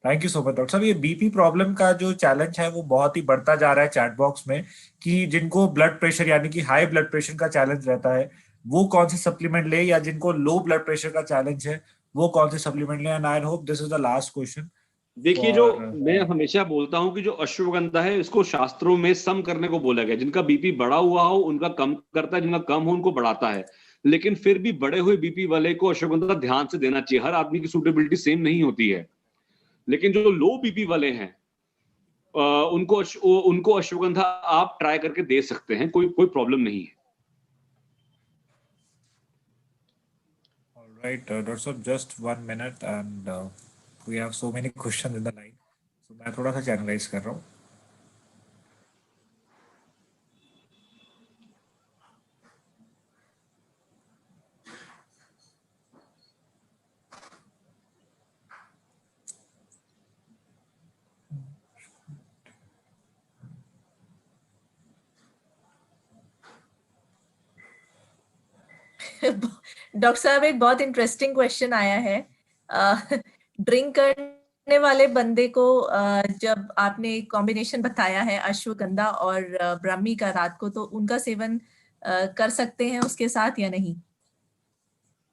thank you so much. Doctor साहब ये बीपी प्रॉब्लम का जो चैलेंज है वो बहुत ही बढ़ता जा रहा है चैट बॉक्स में, कि जिनको ब्लड प्रेशर यानी कि हाई ब्लड प्रेशर का चैलेंज रहता है वो कौन से सप्लीमेंट ले, या जिनको लो ब्लड प्रेशर का चैलेंज है वो कौन से सप्लीमेंट ले। And I hope this is the last question. देखिए, जो मैं हमेशा बोलता हूं कि जो अश्वगंधा है इसको शास्त्रों में सम करने को बोला गया। जिनका बीपी बढ़ा हुआ हो उनका कम करता है, जिनका कम हो उनको बढ़ाता है। लेकिन फिर भी बढ़े हुए बीपी वाले को अश्वगंधा ध्यान से देना चाहिए। हर आदमी की सूटेबिलिटी सेम नहीं होती है। लेकिन जो लो बीपी वाले हैं उनको अश्वगंधा आप ट्राई करके दे सकते हैं, कोई प्रॉब्लम नहीं है। Alright, Dr. Sab, just 1 minute and we have so many questions in the line, so मैं थोड़ा सा चैनलाइज कर रहा हूँ। डॉक्टर साहब एक बहुत इंटरेस्टिंग क्वेश्चन आया है, ड्रिंक करने वाले बंदे को जब आपने कॉम्बिनेशन बताया है अश्वगंधा और ब्राह्मी का रात को, तो उनका सेवन कर सकते हैं उसके साथ या नहीं?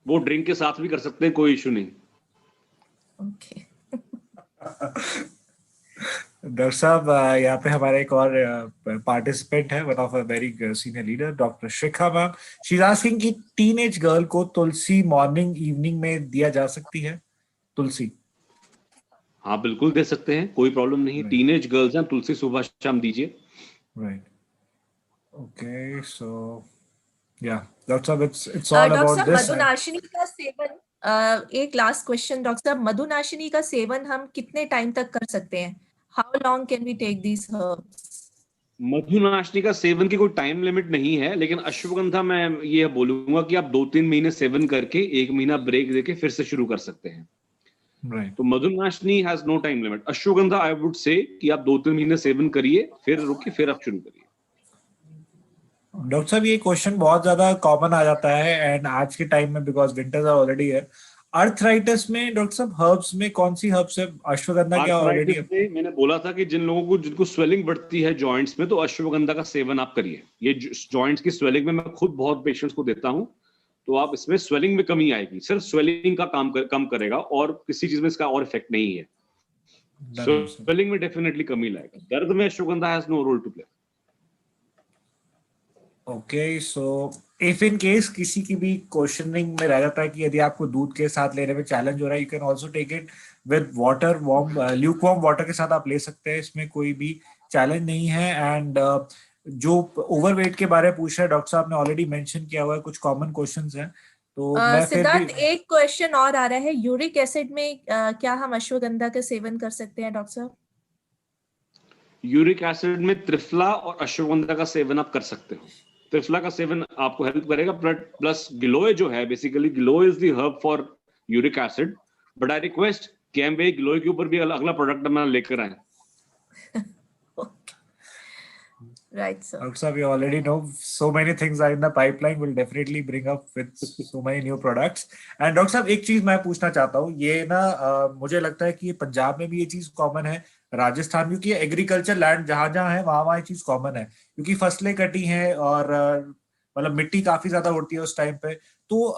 वो ड्रिंक के साथ भी कर सकते हैं, कोई इशू नहीं। ओके। डॉक्टर साहब, यहाँ पे हमारा एक और पार्टिसिपेंट है, one of a very senior leader, doctor Shikha ma'am. She is asking कि टीनेज गर्ल को तुलसी मॉर्निंग इवनिंग में दिया जा सकती है? तुलसी? हाँ बिल्कुल दे सकते हैं, कोई प्रॉब्लम नहीं। Right. टीनेज गर्ल्स हैं, तुलसी सुबह शाम दीजिए। राइट, ओके, सो या डॉक्टर साहब, इट्स ऑल डॉक्टर अबाउट साहब, दिस। मधुनाशिनी का सेवन, एक लास्ट क्वेश्चन डॉक्टर साहब, मधुनाशिनी का सेवन हम कितने टाइम तक कर सकते हैं? How long can we take this herbs? मधुनाशिनी का सेवन की कोई टाइम लिमिट नहीं है, लेकिन अश्वगंधा मैं ये बोलूंगा कि आप 2-3 महीने सेवन करके 1 महीना ब्रेक देके फिर से शुरू कर सकते हैं। राइट, तो मधुनाशिनी has no time limit. Ashwagandha I would say कि आप 2-3 महीने सेवन करिए, फिर रुकिए, फिर आप शुरू करिए। डॉक्टर साहब, ये क्वेश्चन बहुत ज्यादा कॉमन आ जाता है एंड आज के टाइम में, बिकॉज विंटर्स आर ऑलरेडी है, अर्थराइटिस में डॉक्टर साहब हर्ब्स में कौन सी हर्ब्स है? अश्वगंधा क्या ऑलरेडी आर्थराइटिस में मैंने बोला था कि जिनको स्वेलिंग बढ़ती है जॉइंट्स में, तो अश्वगंधा का सेवन आप करिए। ये जॉइंट्स की स्वेलिंग में मैं खुद बहुत पेशेंट्स को देता हूं, तो आप इसमें स्वेलिंग में कमी आएगी, सिर्फ स्वेलिंग का कम करेगा और किसी चीज में इसका और इफेक्ट नहीं है। स्वेलिंग में डेफिनेटली कमी लाएगा, दर्द में ashwagandha has no role to play. Okay, so if in case किसी की भी क्वेश्चनिंग में रह जाता है कि यदि आपको दूध के साथ लेने में चैलेंज हो रहा है, you can also take it with water, warm lukewarm water के साथ आप ले सकते हैं, इसमें कोई भी चैलेंज नहीं है। एंड जो ओवरवेट के बारे में पूछ रहे हैं डॉक्टर साहब ने ऑलरेडी मेंशन किया हुआ है, कुछ कॉमन क्वेश्चंस हैं, तो मैं फिर भी। सिद्धार्थ, एक क्वेश्चन और आ रहा है, यूरिक एसिड में क्या हम अश्वगंधा का सेवन कर सकते हैं डॉक्टर साहब? यूरिक एसिड में त्रिफला और अश्वगंधा का सेवन आप कर सकते हो। त्रिफला का सेवन आपको हेल्प करेगा, प्लस गिलोय जो है, basically giloy is the herb for uric acid, but I request कि हम गिलोय के ऊपर भी अगला प्रोडक्ट मैं लेकर आए। Right, sir. Dr. Saab, you already know so many things are in the pipeline. We'll definitely bring up with so many new products. And Dr. साहब, एक चीज मैं पूछना चाहता हूँ, ये ना मुझे लगता है कि ये पंजाब में भी ये चीज कॉमन है, राजस्थान, क्योंकि एग्रीकल्चर लैंड जहां जहां है वहां ये चीज कॉमन है, क्योंकि फसलें कटी हैं और मतलब मिट्टी काफी ज्यादा उड़ती है उस टाइम पे, तो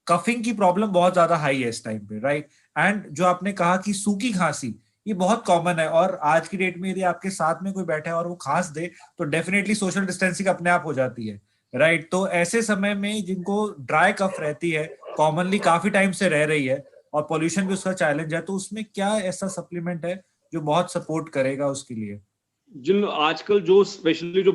कफिंग की प्रॉब्लम बहुत ज्यादा हाई है इस टाइम पे, राइट? एंड जो आपने कहा कि सूखी खांसी, ये बहुत कॉमन है, और आज की डेट में यदि आपके साथ में कोई बैठा है और वो खांस दे तो डेफिनेटली सोशल डिस्टेंसिंग अपने आप हो जाती है, राइट? तो ऐसे समय में जिनको ड्राई कफ रहती है, कॉमनली काफी टाइम से रह रही है, और पॉल्यूशन भी उसका चैलेंज है, तो उसमें क्या ऐसा सप्लीमेंट है जो बहुत सपोर्ट करेगा उसके लिए? जिन आजकल जो स्पेशली जो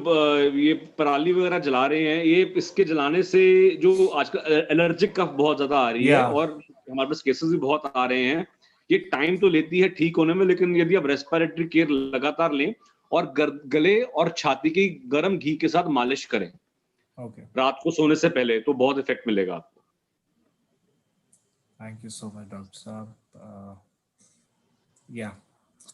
ये पराली वगैरह जला रहे हैं, ये इसके जलाने से जो आजकल एलर्जिक कफ बहुत ज्यादा आ रही है, और हमारे पास केसेस भी बहुत आ रहे हैं। ये टाइम तो लेती है ठीक होने में, लेकिन यदि आप रेस्पिरेटरी केयर लगातार लें और गले और छाती की गर्म घी के साथ मालिश करें रात को सोने से पहले, तो बहुत इफेक्ट मिलेगा आपको। Thank you so much doctor साहब। या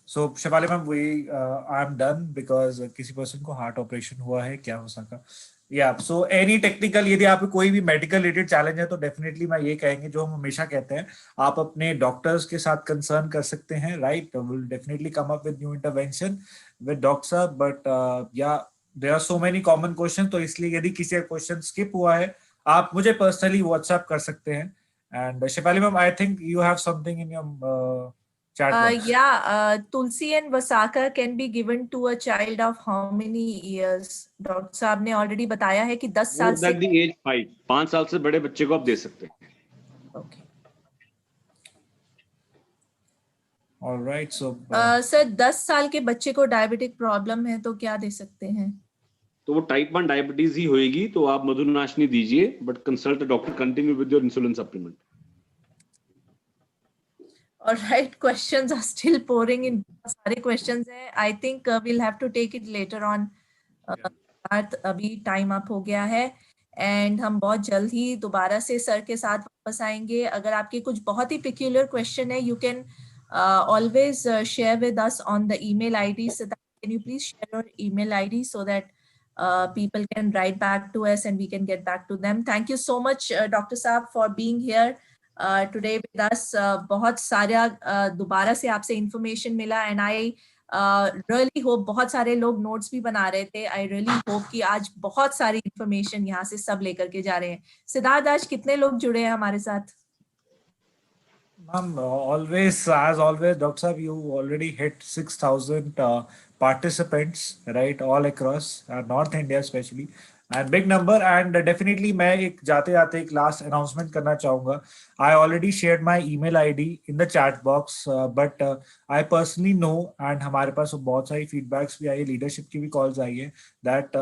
so Shivali ma'am, I am done, because किसी पर्सन को हार्ट ऑपरेशन हुआ है, क्या हो सका। या सो एनी टेक्निकल, यदि आप कोई भी मेडिकल रिलेटेड चैलेंज है तो डेफिनेटली मैं ये कहेंगे, जो हम हमेशा कहते हैं, आप अपने डॉक्टर्स के साथ कंसर्न कर सकते हैं, right? Will definitely come up with new intervention with doctor sahab, but yeah there are so many common question, तो इसलिए यदि किसी का क्वेश्चन स्किप हुआ है, आप मुझे पर्सनली व्हाट्सएप कर सकते हैं। And Shivali ma'am, I think you have something in your chat box. Tulsi and Vasaka can be given to a child of how many years? Doctor साहब ने ऑलरेडी बताया है कि 10 साल से, एज 5 साल से बड़े बच्चे को आप दे सकते हैं। ओके। Alright, so सर 10 साल के बच्चे को डायबिटिक प्रॉब्लम है तो क्या दे सकते हैं? तो वो टाइप 1 डायबिटीज ही होएगी, तो आप मधुनाशिनी दीजिए, but consult doctor, continue with your insulin supplement. All right, questions are still pouring in. सारे questions हैं. I think we'll have to take it later on. अभी टाइम अप हो गया है, एंड हम बहुत जल्द ही दोबारा से सर के साथ वापस आएंगे। अगर आपके कुछ बहुत ही peculiar question है, you can always share with us on the email ID. So that, can you please share your email ID so that people can write back to us and we can get back to them. Thank you so much, Dr. Saab, for being here. Today with us. बहुत सारा दोबारा से आपसे information मिला and I really hope, बहुत सारे लोग notes भी बना रहे थे, आई रियली होप कि आज बहुत सारी इंफॉर्मेशन यहाँ से सब लेकर के जा रहे हैं। सिद्धार्थ, आज कितने लोग जुड़े हैं हमारे साथ? Ma'am, as always, Dr. Saab, you already hit 6,000 participants, right, all across North India especially, and big number. And definitely, मैं एक जाते जाते एक last announcement करना चाहूँगा. I already shared my email ID in the chat box, but I personally know, and हमारे पास बहुत सारी feedbacks भी आई है, leadership की भी calls आई है, that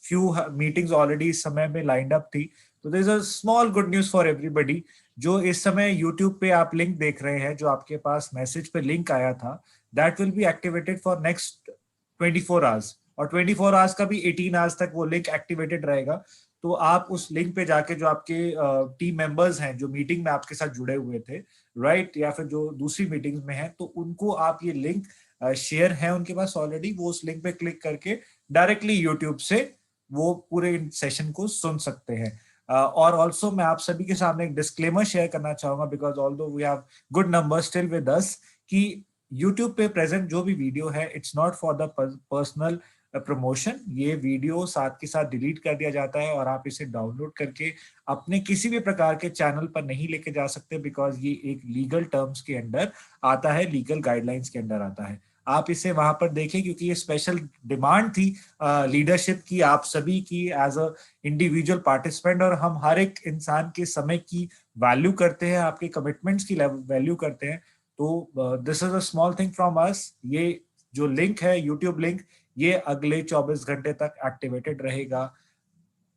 few meetings already इस समय में lined up थी. So there is a small good news for everybody. जो इस समय YouTube पे आप लिंक देख रहे हैं, जो आपके पास मैसेज पे लिंक आया था, that will be activated for next 24 hours, और 24 आवर्स का भी 18 आवर्स तक वो लिंक एक्टिवेटेड रहेगा. तो आप उस लिंक पे जाके, जो आपके टीम मेंबर्स हैं जो मीटिंग में आपके साथ जुड़े हुए थे, राइट, या फिर जो दूसरी मीटिंग्स में हैं, तो उनको आप ये लिंक शेयर है उनके पास ऑलरेडी, वो उस लिंक पे क्लिक करके डायरेक्टली यूट्यूब से वो पूरे सेशन को सुन सकते हैं. और ऑल्सो मैं आप सभी के सामने एक डिस्क्लेमर शेयर करना चाहूंगा, because although we have good number still with us, कि यूट्यूब पे प्रेजेंट जो भी वीडियो है, it's not for the personal promotion. ये वीडियो साथ के साथ डिलीट कर दिया जाता है और आप इसे डाउनलोड करके अपने किसी भी प्रकार के चैनल पर नहीं लेके जा सकते, बिकॉज ये एक लीगल टर्म्स के अंडर आता है, लीगल गाइडलाइंस के अंडर आता है. आप इसे वहां पर देखें, क्योंकि ये स्पेशल डिमांड थी लीडरशिप की, आप सभी की, एज अ इंडिविजुअल पार्टिसिपेंट. और हम हर एक इंसान के समय की वैल्यू करते हैं, आपके कमिटमेंट्स की वैल्यू करते हैं. तो this is a small thing from us. ये जो लिंक है, यूट्यूब लिंक, ये अगले 24 घंटे तक एक्टिवेटेड रहेगा.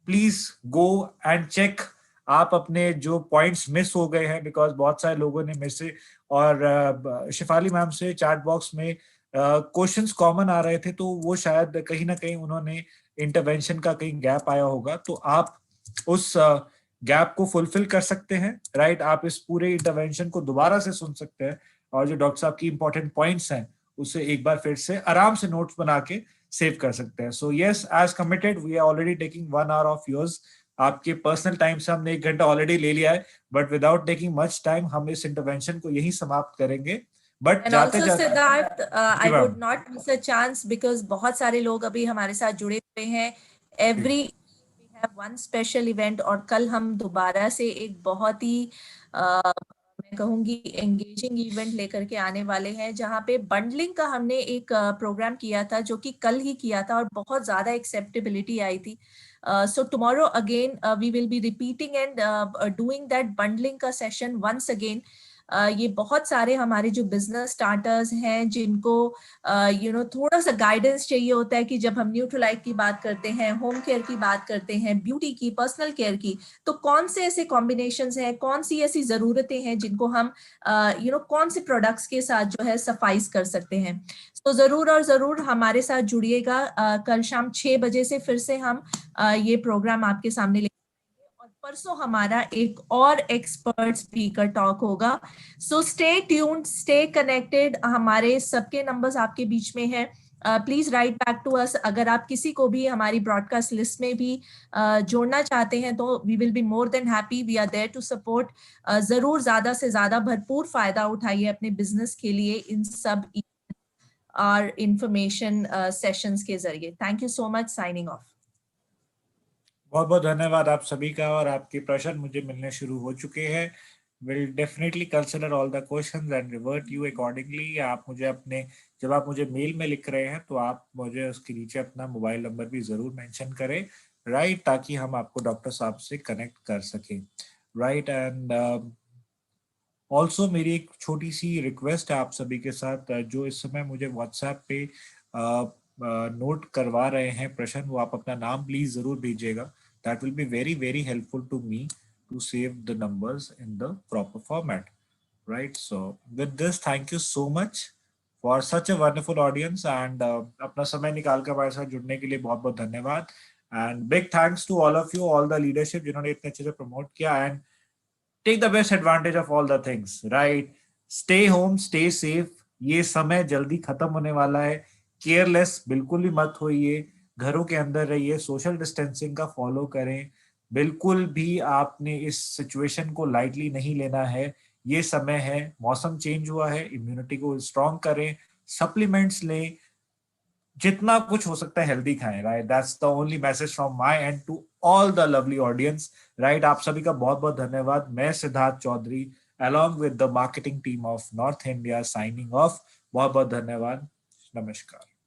Please go and check. आप अपने जो पॉइंट्स मिस हो गए हैं, बिकॉज बहुत सारे लोगों ने मेरे से और शिफाली मैम से चैट बॉक्स में क्वेश्चंस कॉमन आ रहे थे, तो वो शायद कहीं ना कहीं उन्होंने इंटरवेंशन का कहीं गैप आया होगा, तो आप उस गैप को फुलफिल कर सकते हैं, राइट. आप इस पूरे इंटरवेंशन को दोबारा से सुन सकते हैं, और जो डॉक्टर साहब की इंपॉर्टेंट पॉइंट्स हैं उसे एक बार फिर से आराम से नोट्स बना के सेव कर सकते हैं. So yes, as committed, we are already taking 1 hour of yours. आपके पर्सनल टाइम से हमने 1 घंटा ऑलरेडी ले लिया है, but without taking much time हम इस इंटरवेंशन को यही समाप्त करेंगे. बट And जाते also जाते सिद्धार्थ, जी I ma'am. would not miss a chance because बहुत सारे लोग अभी हमारे साथ जुड़े हुए हैं. Every we have one special event, और कल हम दोबारा से एक बहुत ही मैं कहूँगी एंगेजिंग इवेंट लेकर के आने वाले हैं, जहाँ पे बंडलिंग का हमने एक प्रोग्राम किया था, जो कि कल ही किया था, और बहुत ज्यादा एक्सेप्टेबिलिटी आई थी. So tomorrow again we will be repeating and doing that bundling का सेशन once again. ये बहुत सारे हमारे जो बिजनेस स्टार्टर्स हैं, जिनको थोड़ा सा गाइडेंस चाहिए होता है, कि जब हम न्यूट्रलाइट की बात करते हैं, होम केयर की बात करते हैं, ब्यूटी की, पर्सनल केयर की, तो कौन से ऐसे कॉम्बिनेशंस हैं, कौन सी ऐसी जरूरतें हैं जिनको हम कौन से प्रोडक्ट्स के साथ जो है सफाइस कर सकते हैं. तो जरूर और जरूर हमारे साथ जुड़िएगा. कल शाम 6 बजे से फिर से हम ये प्रोग्राम आपके सामने ले, और परसों हमारा एक और एक्सपर्ट स्पीकर टॉक होगा. So stay tuned, stay connected. हमारे सबके नंबर्स आपके बीच में है. Please write back to us. अगर आप किसी को भी हमारी ब्रॉडकास्ट लिस्ट में भी जोड़ना चाहते हैं, तो we will be more than happy. We are there to support. जरूर ज्यादा से ज्यादा भरपूर फायदा उठाइए अपने बिजनेस के लिए इन सब और इंफॉर्मेशन सेशंस के जरिए. Thank you so much. Signing off. बहुत बहुत धन्यवाद आप सभी का, और आपके प्रश्न मुझे मिलने शुरू हो चुके हैं. Will definitely consider all the questions and revert you accordingly. आप मुझे अपने, जब आप मुझे मेल में लिख रहे हैं, तो आप मुझे उसके नीचे अपना मोबाइल नंबर भी जरूर मेंशन करें, राइट, ताकि हम आपको डॉक्टर साहब से कनेक्ट कर सकें, राइट. एंड ऑल्सो मेरी एक छोटी सी रिक्वेस्ट है आप सभी के साथ, जो इस समय मुझे व्हाट्सएप पे नोट करवा रहे हैं प्रश्न, वो आप अपना नाम प्लीज जरूर भेजिएगा. That will be very very helpful to me to save the numbers in the proper format, right. So with this, thank you so much for such a wonderful audience, and अपना समय निकाल कर हमारे साथ जुड़ने के लिए बहुत बहुत धन्यवाद. And big thanks to all of you, all the leadership, जिन्होंने इतने अच्छे से प्रमोट किया. And take the best advantage of all the things, right. Stay home, stay safe. ये समय जल्दी खत्म होने वाला है. केयरलेस बिल्कुल भी मत होइए, घरों के अंदर रहिए, सोशल डिस्टेंसिंग का फॉलो करें, बिल्कुल भी आपने इस सिचुएशन को लाइटली नहीं लेना है। ये समय है, मौसम चेंज हुआ है, इम्यूनिटी को स्ट्रॉन्ग करें, सप्लीमेंट्स लें, जितना कुछ हो सकता है हेल्दी खाएं, right? That's the only message from my end to all the lovely audience, right? आप सभी का बहुत बहुत धन्यवाद। मैं Siddharth Chaudhary along with the marketing team of North India signing off. बहुत बहुत धन्यवाद। नमस्कार।